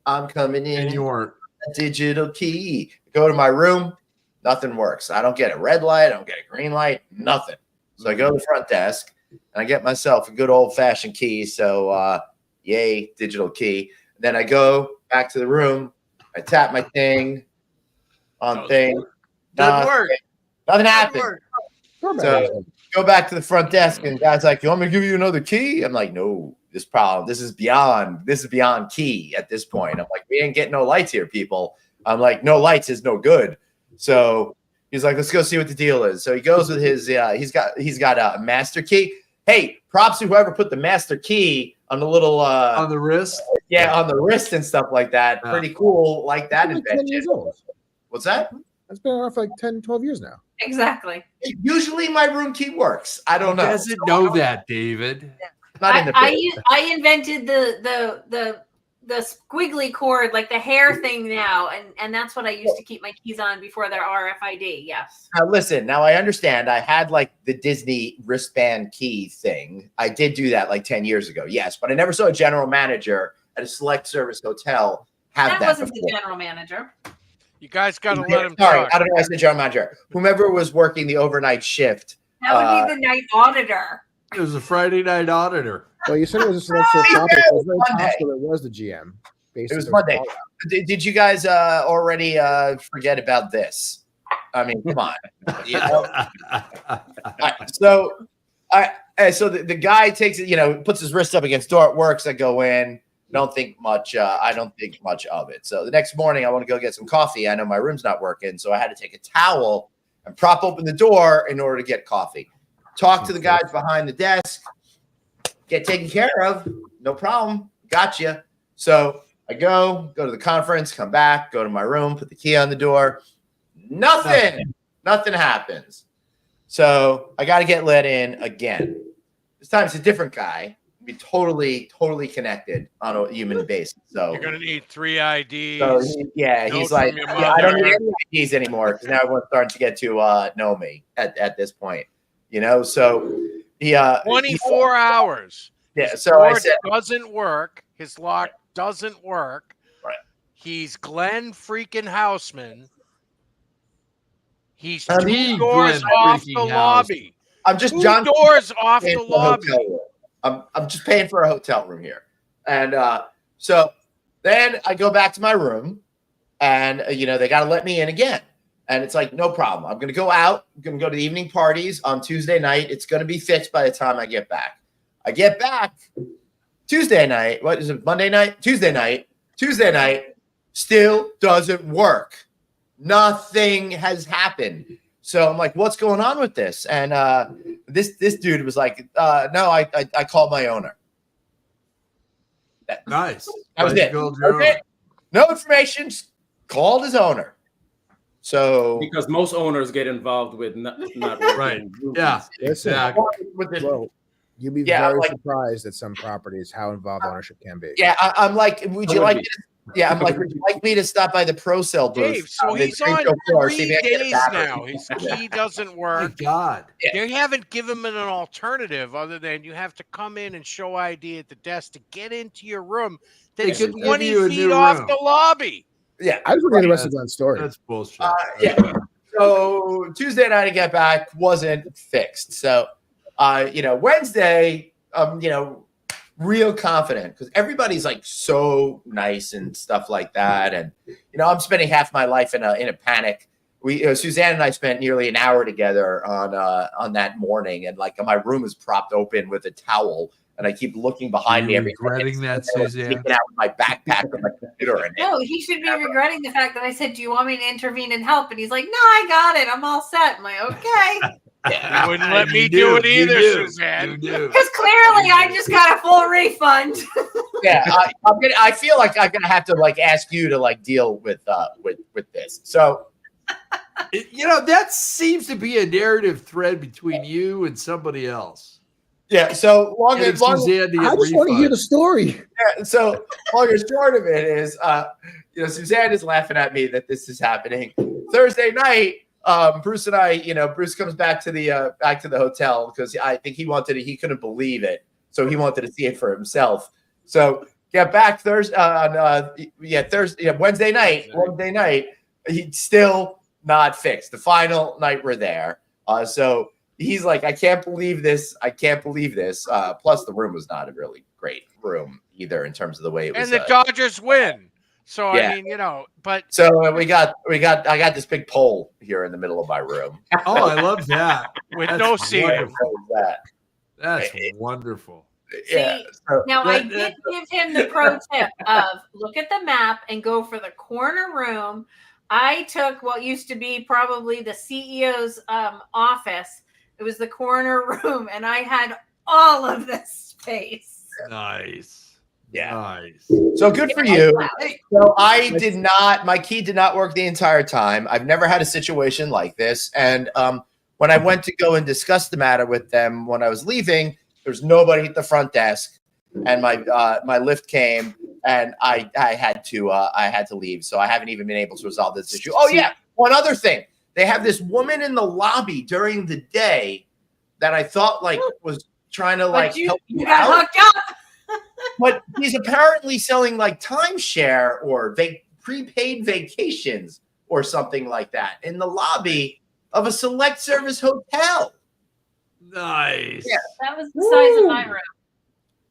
I'm coming in. And you weren't. a digital key. Go to my room, nothing works. I don't get a red light, I don't get a green light, nothing. So I go to the front desk and I get myself a good old fashioned key. So yay, digital key. Then I go back to the room, I tap my thing on thing. Doesn't work. Nothing happened. Sure, So- man. Go back to the front desk and guy's like, "You want me to give you another key?" I'm like, "No, this is beyond key at this point." I'm like, "We ain't getting no lights here, people." I'm like, "No lights is no good." So he's like, "Let's go see what the deal is." So he goes with his he's got a master key. Hey, props to whoever put the master key on the little On the wrist. on the wrist and stuff like that. Yeah. Pretty cool, like that It's like 10 invention. years old. What's that? That's been around for like 10, 12 years now. Exactly. Usually my room key works. I don't know. Doesn't know that, David. Not in the I invented the squiggly cord, like the hair thing now, and that's what I used to keep my keys on before their RFID. Yes. Now listen, now I understand. I had like the Disney wristband key thing. I did do that like 10 years ago. Yes, but I never saw a general manager at a select service hotel have That that. wasn't the before. general manager. You guys got to let him Sorry, talk. I don't know why I said general manager. Whomever was working the overnight shift. That would be the night auditor. It was a Friday night auditor. Well, you said it was a select service It topic. It was very Monday. possible it was the GM. Based It was on Monday. their Did you guys already forget about this? I mean, come on. You know? So the guy takes it, puts his wrist up against door. It works. I go in. Don't think much. I don't think much of it. So the next morning, I want to go get some coffee. I know my room's not working, so I had to take a towel and prop open the door in order to get coffee. Talk to the guys behind the desk. Get taken care of. No problem. Gotcha. So I go to the conference, come back, go to my room, put the key on the door. Nothing happens. So I got to get let in again. This time it's a different guy. Be totally connected on a human basis. So, You're gonna need 3 IDs. he's Note like, from your I don't need mother." any IDs anymore because now everyone's starting to get to know me at this point. So he 24 hours. Yeah. So I Door said, doesn't work. His lock doesn't work. Right. He's Glenn freaking Houseman. He's I'm 2 the doors Glenn off the freaking lobby. I'm just 2 John doors off paying the for a lobby. hotel room. I'm just paying for a hotel room here. And so then I go back to my room and, they got to let me in again. And it's like, no problem. I'm going to go out. I'm going to go to the evening parties on Tuesday night. It's going to be fixed by the time I get back. I get back Tuesday night. What is it? Monday night? Tuesday night. Tuesday night still doesn't work. Nothing has happened. So I'm like, what's going on with this? And this dude was like, no, I called my owner. Nice. That was Nice it. gold drone. Okay. No information. Just called his owner. So Because most owners get involved with not working Right. rooms. Yeah. Listen, Exactly. with the, well, you'd be Yeah, very like- surprised at some properties how involved ownership can be. yeah, I'm like, would you would like be. me to, Yeah, I'm like, would you like me to stop by the Pro Cell booth? Dave, so in he's on Springfield, Florida, see 3 if I can get a days battery? now. His key doesn't My work. God. They haven't given him an alternative other than you have to come in and show ID at the desk to get into your room. They That's could give 20 you a feet new off room. the lobby. Yeah. I just want to hear the rest of Glenn's story. That's bullshit. Yeah. So Tuesday night I get back wasn't fixed. So, Wednesday, real confident because everybody's like so nice and stuff like that. And, I'm spending half my life in a panic. Suzanne and I spent nearly an hour together on that morning, and like my room is propped open with a towel. And I keep looking behind me You every regretting that, Suzanne? Taking out my backpack with my computer in it. No, he should be regretting the fact that I said, "Do you want me to intervene and help?" And he's like, "No, I got it. I'm all set." I'm like, "Okay," You wouldn't let me You do it you either, do, Suzanne. you do. because clearly I just got a full refund. Yeah, I feel like I'm gonna have to like ask you to like deal with this. So That seems to be a narrative thread between you and somebody else. yeah, so long Getting as long Suzanne to get I just want to hear the refund. story. so long and short of it is, Suzanne is laughing at me that this is happening. Thursday night, Bruce and I, Bruce comes back to the hotel because I think he couldn't believe it, so he wanted to see it for himself. So get back Thursday Wednesday night, he's still not fixed. The final night we're there, so he's like, I can't believe this. Plus, the room was not a really great room either in terms of the way it was. And the Dodgers win. So Yeah. I mean, but So I got this big pole here in the middle of my room. Oh, I love that. with That's no seating. wonderful. That. That's wonderful. Yeah. So, Now, I did give him the pro tip of look at the map and go for the corner room. I took what used to be probably the CEO's office. It was the corner room, and I had all of this space. Nice. yeah. Nice. So good for you. So my key did not work the entire time. I've never had a situation like this. And when I went to go and discuss the matter with them when I was leaving, there's nobody at the front desk, and my lift came, and I had to leave. So I haven't even been able to resolve this issue. Oh yeah, one other thing. They have this woman in the lobby during the day that I thought was trying to But you help got you out. hooked up. But he's apparently selling timeshare or prepaid vacations or something like that in the lobby of a select service hotel. Nice. Yeah. That was the size of my room.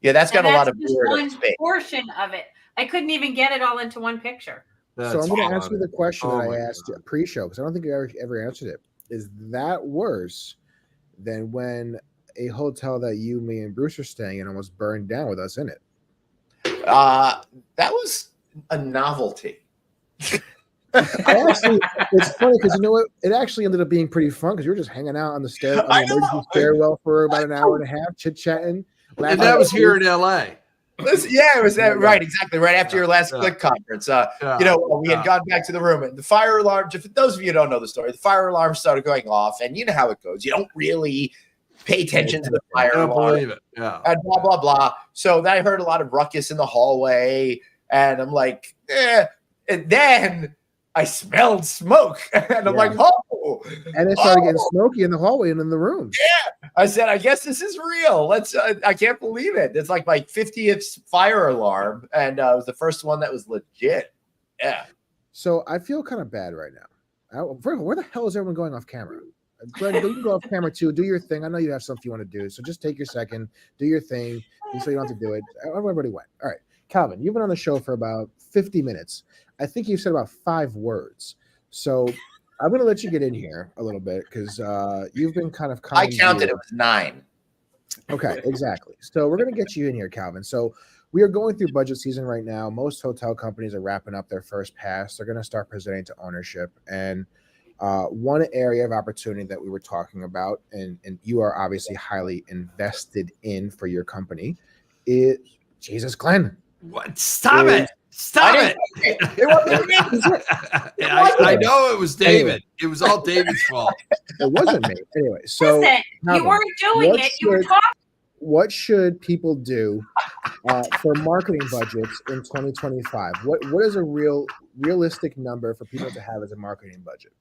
Yeah, that's got And a lot of that's just weird one space. portion of it. I couldn't even get it all into one picture. So I'm going to ask you the question Oh that my I asked God. pre-show because I don't think you ever answered it. Is that worse than when a hotel that you, me, and Bruce are staying in almost burned down with us in it? That was a novelty. It's funny because you know what? It actually ended up being pretty fun because we were just hanging out on the emergency stairwell for about an hour and a half, chit-chatting. And that was here in LA. It was right, exactly, right after your last Click conference. We had gone back to the room, and the fire alarm. For those of you who don't know the story, the fire alarm started going off, and you know how it goes. You don't really pay attention to the fire I don't alarm. believe it. Yeah. And blah blah blah. So then I heard a lot of ruckus in the hallway, and I'm like, eh. And then I smelled smoke, and I'm like, oh. And it started getting smoky in the hallway and in the room. I said, I guess this is real. I can't believe it. It's like my 50th fire alarm, and it was the first one that was legit. Yeah. So I feel kind of bad right now. Where the hell is everyone going off camera? Glenn, you can go off camera too. Do your thing. I know you have something you want to do, so just take your second, do your thing, so you don't have to do it. Everybody went. All right, Calvin, you've been on the show for about 50 minutes. I think you've said about 5 words. So I'm going to let you get in here a little bit because you've been kind of. I counted. It was 9. Okay, exactly. So we're going to get you in here, Calvin. So we are going through budget season right now. Most hotel companies are wrapping up their first pass. They're going to start presenting to ownership. And one area of opportunity that we were talking about, and you are obviously highly invested in for your company, is Jesus, Glenn. What? Stop it. Stop it. It wasn't me. I know it was David. It was all David's fault. It wasn't me. Anyway, so Listen, you Calvin, weren't doing what it. You were should- talking. what should people do for marketing budgets in 2025? What is a realistic number for people to have as a marketing budget?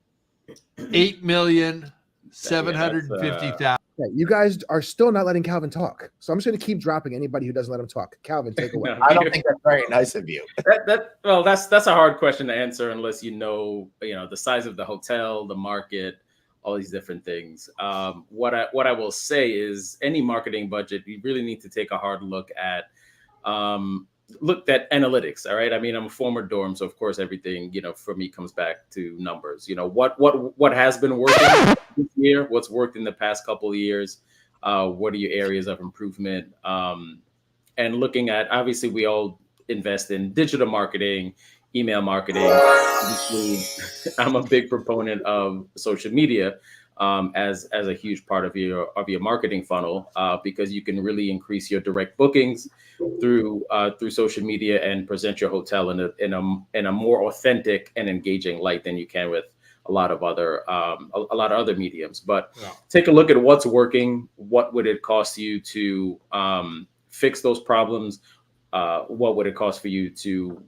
8,750,000. Yeah, you guys are still not letting Calvin talk, so I'm just going to keep dropping anybody who doesn't let him talk. Calvin, take away. No, I don't think that's very nice of you. That's a hard question to answer unless you know the size of the hotel, the market, all these different things. What I will say is any marketing budget, you really need to take a hard look at analytics. All right. I mean, I'm a former dorm, so of course everything, for me comes back to numbers. What has been working this year, what's worked in the past couple of years, what are your areas of improvement? And looking at, obviously we all invest in digital marketing, email marketing. I'm a big proponent of social media as a huge part of your marketing funnel because you can really increase your direct bookings through social media and present your hotel in a more authentic and engaging light than you can with a lot of other mediums. But take a look at what's working. What would it cost you to fix those problems? What would it cost for you to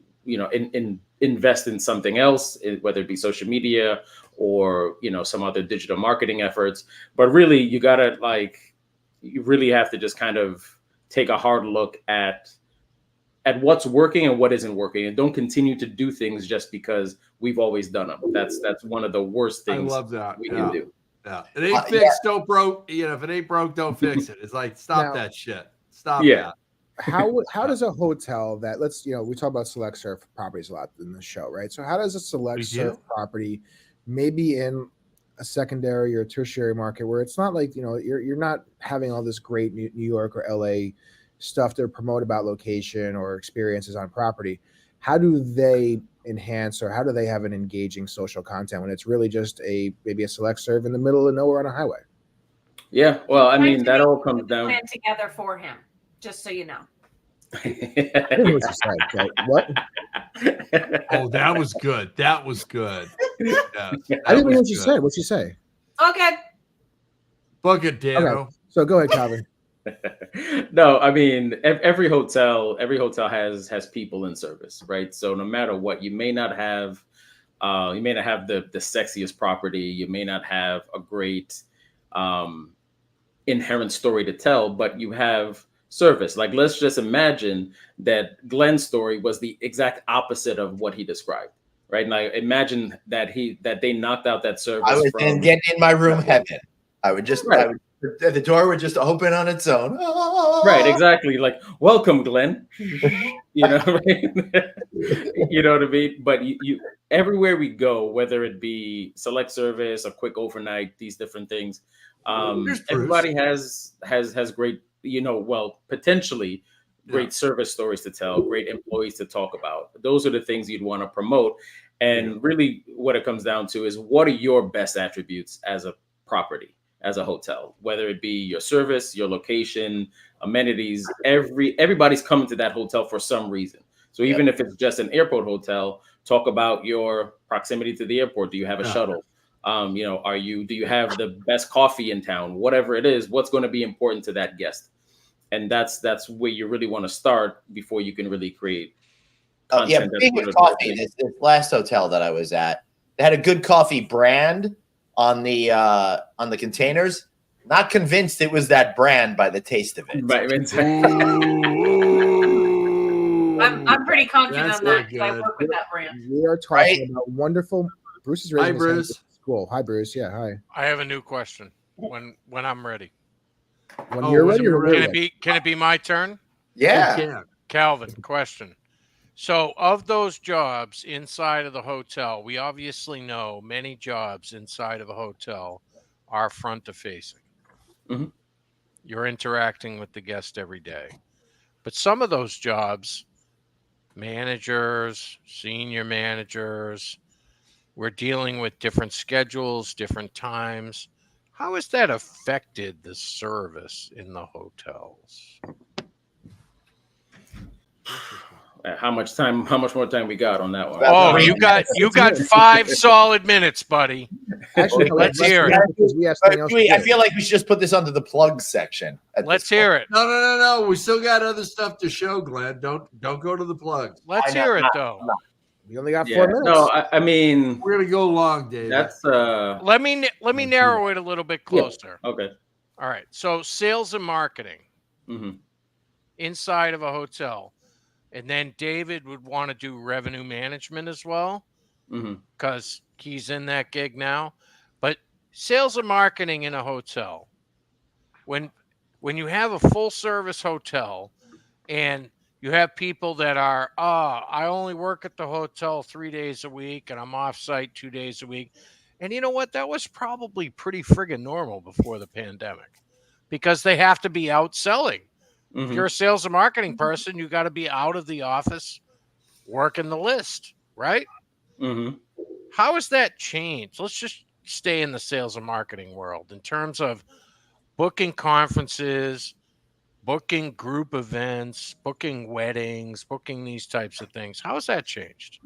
invest in something else, whether it be social media or some other digital marketing efforts? But really, you really have to just kind of take a hard look at what's working and what isn't working, and don't continue to do things just because we've always done them. That's one of the worst things I love that. we can do. Yeah, it ain't fixed, don't broke. If it ain't broke, don't fix it. It's like stop that shit. Stop that. How does a hotel that we talk about select serve properties a lot in the show, right? So how does a select serve property, maybe in a secondary or tertiary market where it's not like you're not having all this great New York or LA stuff to promote about location or experiences on property, how do they enhance or how do they have an engaging social content when it's really just maybe a select serve in the middle of nowhere on a highway? Yeah, well, I mean, that all comes down together for him. Just so you know. I didn't know what you said. Okay. What? Oh, that was good. That was good. Yeah, I didn't know what you said. What'd you say? Okay. Book it, Dano. Okay. So go ahead, Calvin. No, I mean every hotel has people in service, right? So no matter what, you may not have the sexiest property, you may not have a great inherent story to tell, but you have service. Like, let's just imagine that Glenn's story was the exact opposite of what he described, right? And I imagine that they knocked out that service. I was getting in my room heaven. The door would just open on its own. Right, exactly. Like, welcome, Glenn. Right? You know what I mean? But you everywhere we go, whether it be select service, a quick overnight, these different things, everybody has great, potentially great service stories to tell, great employees to talk about. Those are the things you'd want to promote. And really what it comes down to is, what are your best attributes as a property, as a hotel, whether it be your service, your location, amenities. Everybody's coming to that hotel for some reason. So even if it's just an airport hotel, talk about your proximity to the airport. Do you have a shuttle? Do you have the best coffee in town? Whatever it is, what's going to be important to that guest? And that's where you really want to start before you can really create content. Speaking of coffee, this last hotel that I was at, they had a good coffee brand on the containers. Not convinced it was that brand by the taste of it. Right. I'm pretty confident on that because I work with that brand. We are talking about wonderful. Bruce is raising Hi, Bruce. Cool. Hi, Bruce. Yeah, hi. I have a new question. When I'm ready. When you're ready, Can it be my turn? Yeah. Calvin, question. So of those jobs inside of the hotel, we obviously know many jobs inside of a hotel are front to facing. Mm-hmm. You're interacting with the guest every day. But some of those jobs, managers, senior managers, we're dealing with different schedules, different times. How has that affected the service in the hotels? How much more time we got on that one? About Oh, three you got 5 solid minutes, buddy. Actually, no, Let's less hear than it. that because we have But something else. to I do. feel like we should just put this under the plug section. Let's hear it. No. We still got other stuff to show, Glenn. Don't go to the plugs. Let's I know, hear it though. We only got Yeah. 4 minutes. No, I mean We're gonna go long, David. that's Let me narrow it a little bit closer. okay. All right. So sales and marketing Hmm. inside of a hotel. And then David would want to do revenue management as well Hmm. because he's in that gig now. But sales and marketing in a hotel, when you have a full service hotel and you have people that are, I only work at the hotel 3 days a week and I'm off site 2 days a week. And you know what? That was probably pretty friggin' normal before the pandemic because they have to be out selling. If you're a sales and marketing person, you got to be out of the office working the list, right? Hmm. How has that changed? Let's just stay in the sales and marketing world in terms of booking conferences, booking group events, booking weddings, booking these types of things. How has that changed?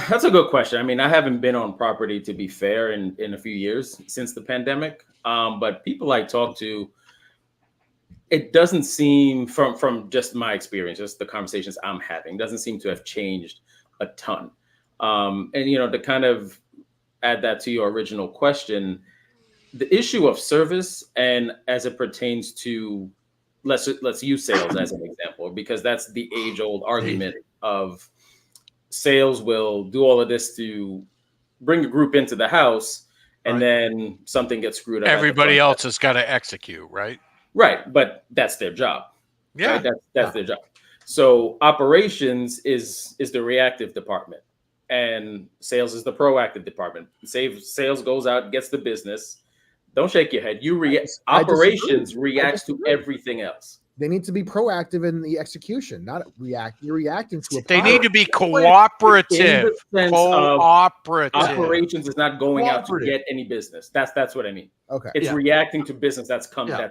That's a good question. I mean, I haven't been on property, to be fair, in a few years since the pandemic. But people I talk to, it doesn't seem, from just my experience, just the conversations I'm having, doesn't seem to have changed a ton. And to kind of add that to your original question, the issue of service and as it pertains to let's use sales as an example, because that's the age-old argument of sales will do all of this to bring a group into the house, and then something gets screwed up. Everybody else has got to execute, right? Right, but that's their job. Yeah. Right? That's their job. So operations is the reactive department, and sales is the proactive department. Sales goes out, gets the business. Don't shake your head. Operations reacts to everything else. They need to be proactive in the execution, not react. You're reacting to a They problem. need to be cooperative. In the sense of Cooperative. operations is not going out to Cooperative. get any business. That's what I mean. Okay. It's Yeah. reacting to business that comes Gotcha. in.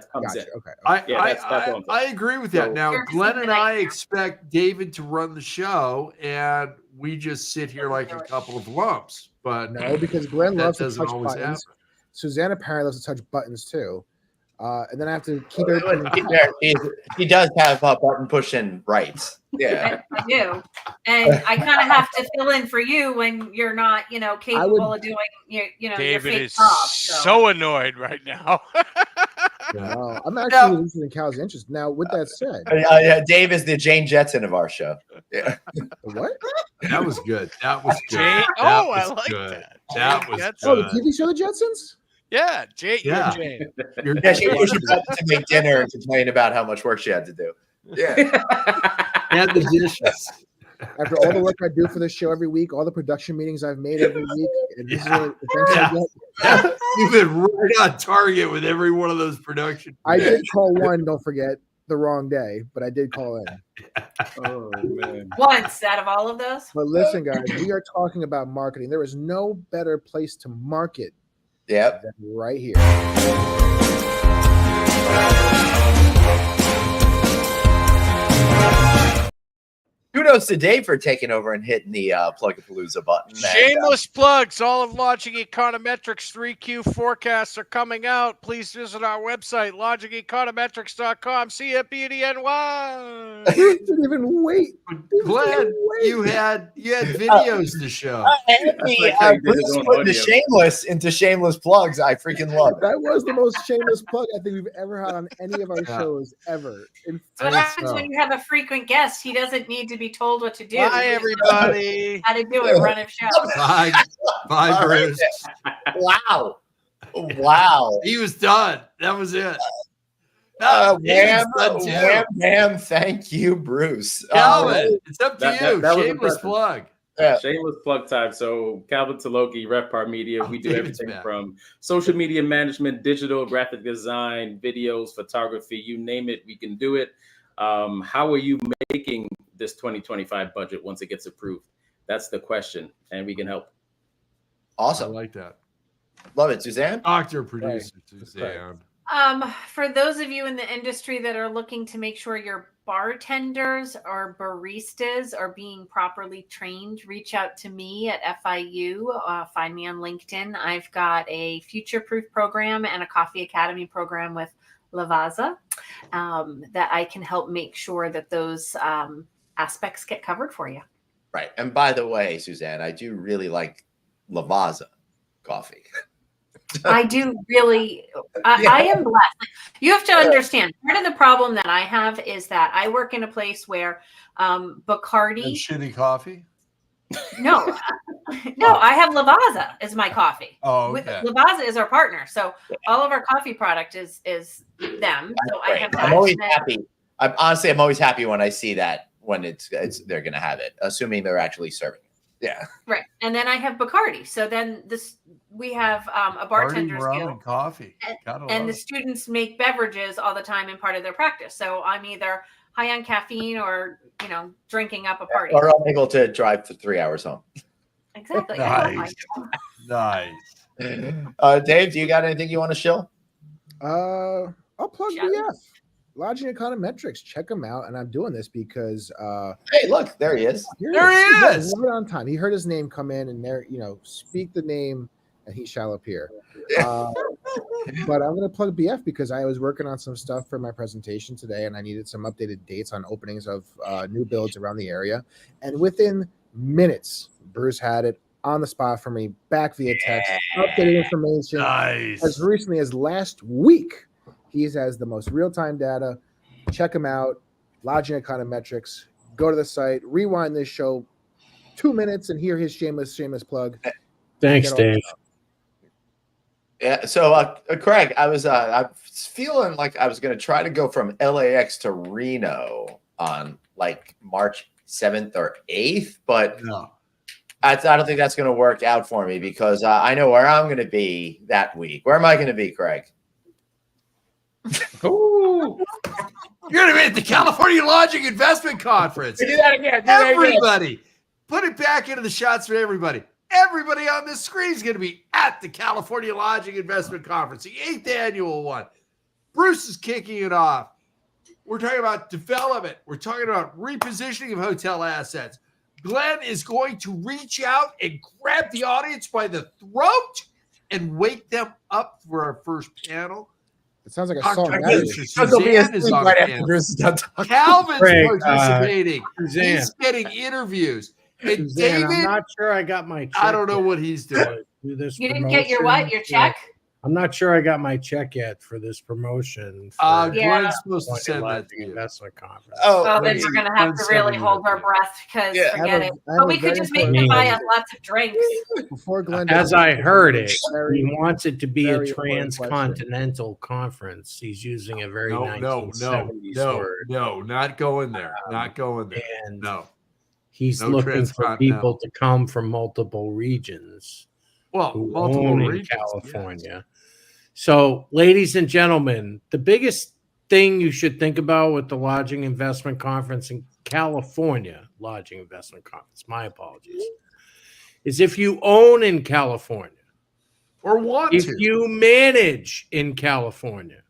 Okay. that's what I'm saying. I agree with that. So- Now, Service Glenn is and the I night. expect David to run the show, and we just sit here like a couple of lumps. But No, because Glenn that loves to doesn't touch always buttons. happen. Suzanne apparently loves to touch buttons too. And then I have to keep Well, everything. he does have button pushing rights. Yeah. I do, and I kind of have to fill in for you when you're not, capable of doing your David fake is job. so annoyed right now. I'm actually listening in Cal's interest. Now, with that said, Yeah, Dave is the Jane Jetson of our show. Yeah. what? That was good. That was good. Jane, That I was like good. that. That Jane was Jetson. Oh, the good. TV show The Jetsons? Yeah, Jane. Yeah. Jane. You're- Yeah, she pushed her button to make dinner and complain about how much work she had to do. Yeah. and the dishes. After all the work I do for this show every week, all the production meetings I've made every week, and this is Yeah. what the thanks I Yeah. get. Yeah, you've been right on target with every one of those production. I did call one, don't forget, the wrong day, but I did call in. Oh man. Once out of all of those. But listen, guys, we are talking about marketing. There is no better place to market Yep. than right here. Kudos to Dave for taking over and hitting the Plug-a-Palooza button. And, Shameless plugs. All of Logic Econometrics 3Q forecasts are coming out. Please visit our website, logiceconometrics.com. See you at BDNY. You didn't even wait. Glenn, you had videos to show. Andy, like how you did Bruce his own putting the audio. shameless into shameless plugs. I freaking love it. That was the most shameless plug I think we've ever had on any of our Yeah. shows ever. In That's what think happens so. when you have a frequent guest. He doesn't need to be told what to do. Bye, He just knows everybody. how to do it. Run of show. Bye, bye, All right. Bruce. Wow. Wow. He was done. That was it. Wham, David's done too. wham, bam. Thank you, Bruce. Calvin, it's up to That- you. that was Shameless impressive. plug. Yeah. Shameless plug time. So Calvin Taloki, RevPar Media, we do David's everything back. from social media management, digital, graphic design, videos, photography, you name it, we can do it. How are you making this 2025 budget once it gets approved? That's the question, and we can help. I Awesome. like that. Love it, Suzanne. Doctor producer Suzanne. For those of you in the industry that are looking to make sure your bartenders or baristas are being properly trained, reach out to me at FIU. Find me on LinkedIn. I've got a Future Proof program and a Coffee Academy program with Lavazza that I can help make sure that those aspects get covered for you. Right. And by the way, Suzanne, I do really like Lavazza coffee. I do really, I am blessed. You have to understand, part of the problem that I have is that I work in a place where And Bacardi, shitty coffee. no, I have Lavazza as my coffee. Oh, With okay. Lavazza is our partner. So all of our coffee product is them. So I have that. I'm always And then- happy. I'm always happy when I see that when it's they're going to have it, assuming they're actually serving it. Yeah. Right. And then I have Bacardi. So then we have a Party, bartender's rum, guild. and coffee. Gotta And love the it. students make beverages all the time in part of their practice. So I'm either high on caffeine or, drinking up a party. Or unable to drive for 3 hours home. Exactly. Nice. Nice. Dave, do you got anything you want to shill? I'll plug Shall we? BF. Lodging Econometrics. Check him out. And I'm doing this because Hey, look, there he is. There he is. He's right on time. He heard his name come in, and there, speak the name, and he shall appear. But I'm going to plug BF because I was working on some stuff for my presentation today, and I needed some updated dates on openings of new builds around the area. And within minutes, Bruce had it on the spot for me, back via text, updated information. Nice. As recently as last week, he has the most real-time data. Check him out. Lodging Econometrics. Go to the site, rewind this show 2 minutes, and hear his shameless plug. Thanks, Get all Dave. Yeah. So, Craig, I was feeling like I was going to try to go from LAX to Reno on like March 7th or 8th, but No. I don't think that's going to work out for me because I know where I'm going to be that week. Where am I going to be, Craig? Ooh. You're going to be at the California Lodging Investment Conference. Do that again. Everybody, put it back into the shots for everybody. Everybody on this screen is going to be at the California Lodging Investment Conference, the 8th annual one. Bruce is kicking it off. We're talking about development. We're talking about repositioning of hotel assets. Glenn is going to reach out and grab the audience by the throat and wake them up for our first panel. It sounds like a Dr. song. Suzanne is on panel. Bruce is done talking. Calvin's Craig, participating. Suzanne, He's getting interviews. And Suzanne, I'm David, not sure I got my check. I don't know yet what he's doing. to do this You didn't get your promotion. what? Your check? I'm not sure I got my check yet for this promotion. For Yeah. Glenn's supposed to California send that Lodging to you. Investment Conference. Oh, Well, then please. we're going to have to really hold our breath because Yeah. forget it. I have But a we could very just make important them buy us question. lots of drinks. Before Glenn As does I this, heard it, very- he wants it to be a very important question. transcontinental conference. He's using a very No, 1970s word. no, not going there. Not going there. And No. he's No looking for transcontinental. people to come from multiple regions Well, who multiple own in regions, California. So, ladies and gentlemen, the biggest thing you should think about with the Lodging Investment Conference in California, Lodging Investment Conference, my apologies, is if you own in California, or want if to. you manage in California,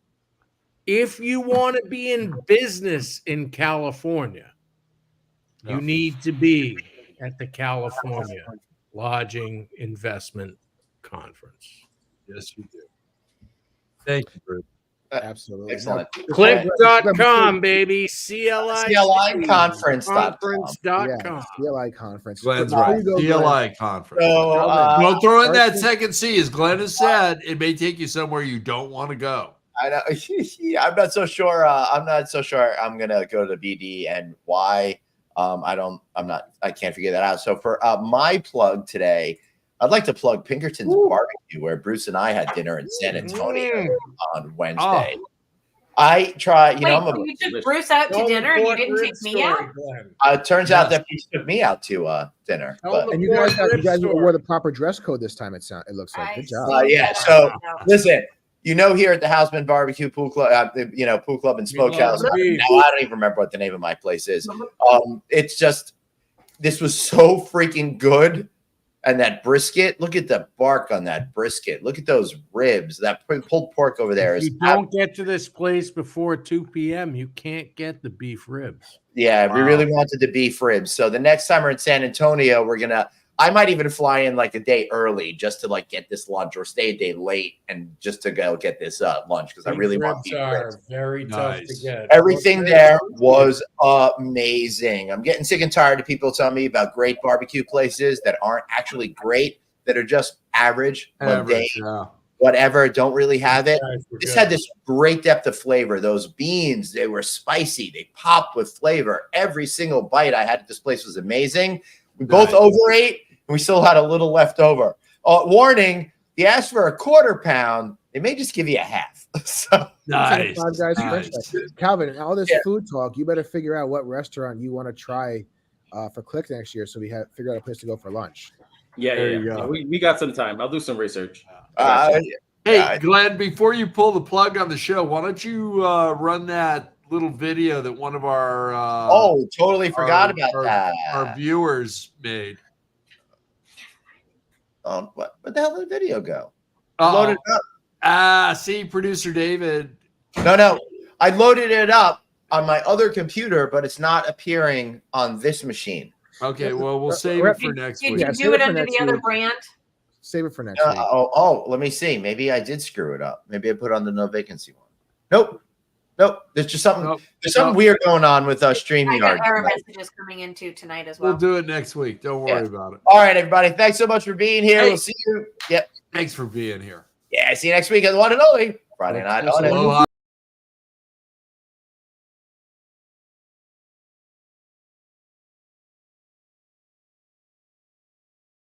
if you want to be in business in California, Yeah. you need to be at the California Lodging Investment Conference. Yes, you do. Thank you, Bruce. Absolutely. Excellent. Click.com, baby. CLI CLIconference.com. conference.com. CLI conference. Glenn's Before right. you go, Glenn, CLI conference. So, Don't throw in that Arson- second C. As Glenn has said, it may take you somewhere you don't want to go. I know. I'm not so sure. I'm not so sure. I'm gonna go to BD and why. I can't figure that out. So for my plug today, I'd like to plug Pinkerton's Barbecue, where Bruce and I had dinner in San Antonio on Wednesday. I try. Wait, I'm so you took Bruce out to dinner and you didn't take me out? It turns out that he took me out to dinner. But, And you guys wore the proper dress code this time. It looks like. Good job. yeah, so- listen, here at the Houseman Barbecue Pool Club, Pool Club and Smokehouse. Now, I don't even remember what the name of my place is. It's just, this was so freaking good And that brisket, look at the bark on that brisket. Look at those ribs. That pulled pork over there If is you don't get to this place before 2 p.m., you can't get the beef ribs. yeah, we Wow. really wanted the beef ribs. So the next time we're in San Antonio, I might even fly in like a day early just to like get this lunch, or stay a day late and just to go get this lunch, because I Beef really want ribs beef are ribs. very tough to Nice. get. Everything there was amazing. I'm getting sick and tired of people telling me about great barbecue places that aren't actually great, that are just average, mundane, Average, yeah. whatever, don't really have it. Guys were This good. had this great depth of flavor. Those beans, they were spicy. They popped with flavor. Every single bite I had at this place was amazing. We both Nice. overate, and we still had a little left over. Warning, you asked for a quarter pound, they may just give you a half. So Nice. Five Guys French Nice. fries. Calvin, all this Yeah. food talk, you better figure out what restaurant you want to try for Click next year, so we have figure out a place to go for lunch. Yeah, There yeah, you yeah. go. We got some time. I'll do some research. uh, Hey, Yeah. Glenn, before you pull the plug on the show, why don't you run that little video that one of our totally forgot about our that. viewers made? What the hell did the video go? Uh-oh. Loaded it up. See, producer David. No. I loaded it up on my other computer, but it's not appearing on this machine. Okay, well, we'll save We're- it for next Did week. you Yeah, do save it it for under next the other week. brand? Save it for next week. Let me see. Maybe I did screw it up. Maybe I put on the no vacancy one. Nope. There's just something. Nope. There's something Nope. weird going on with I StreamYard. got error messages coming in too tonight as well. We'll do it next week. Don't worry about it. All right, everybody. Thanks so much for being here. Hey. We'll see you. Yep. Thanks for being here. Yeah. See you next week on the one and only Friday Night. Aloha.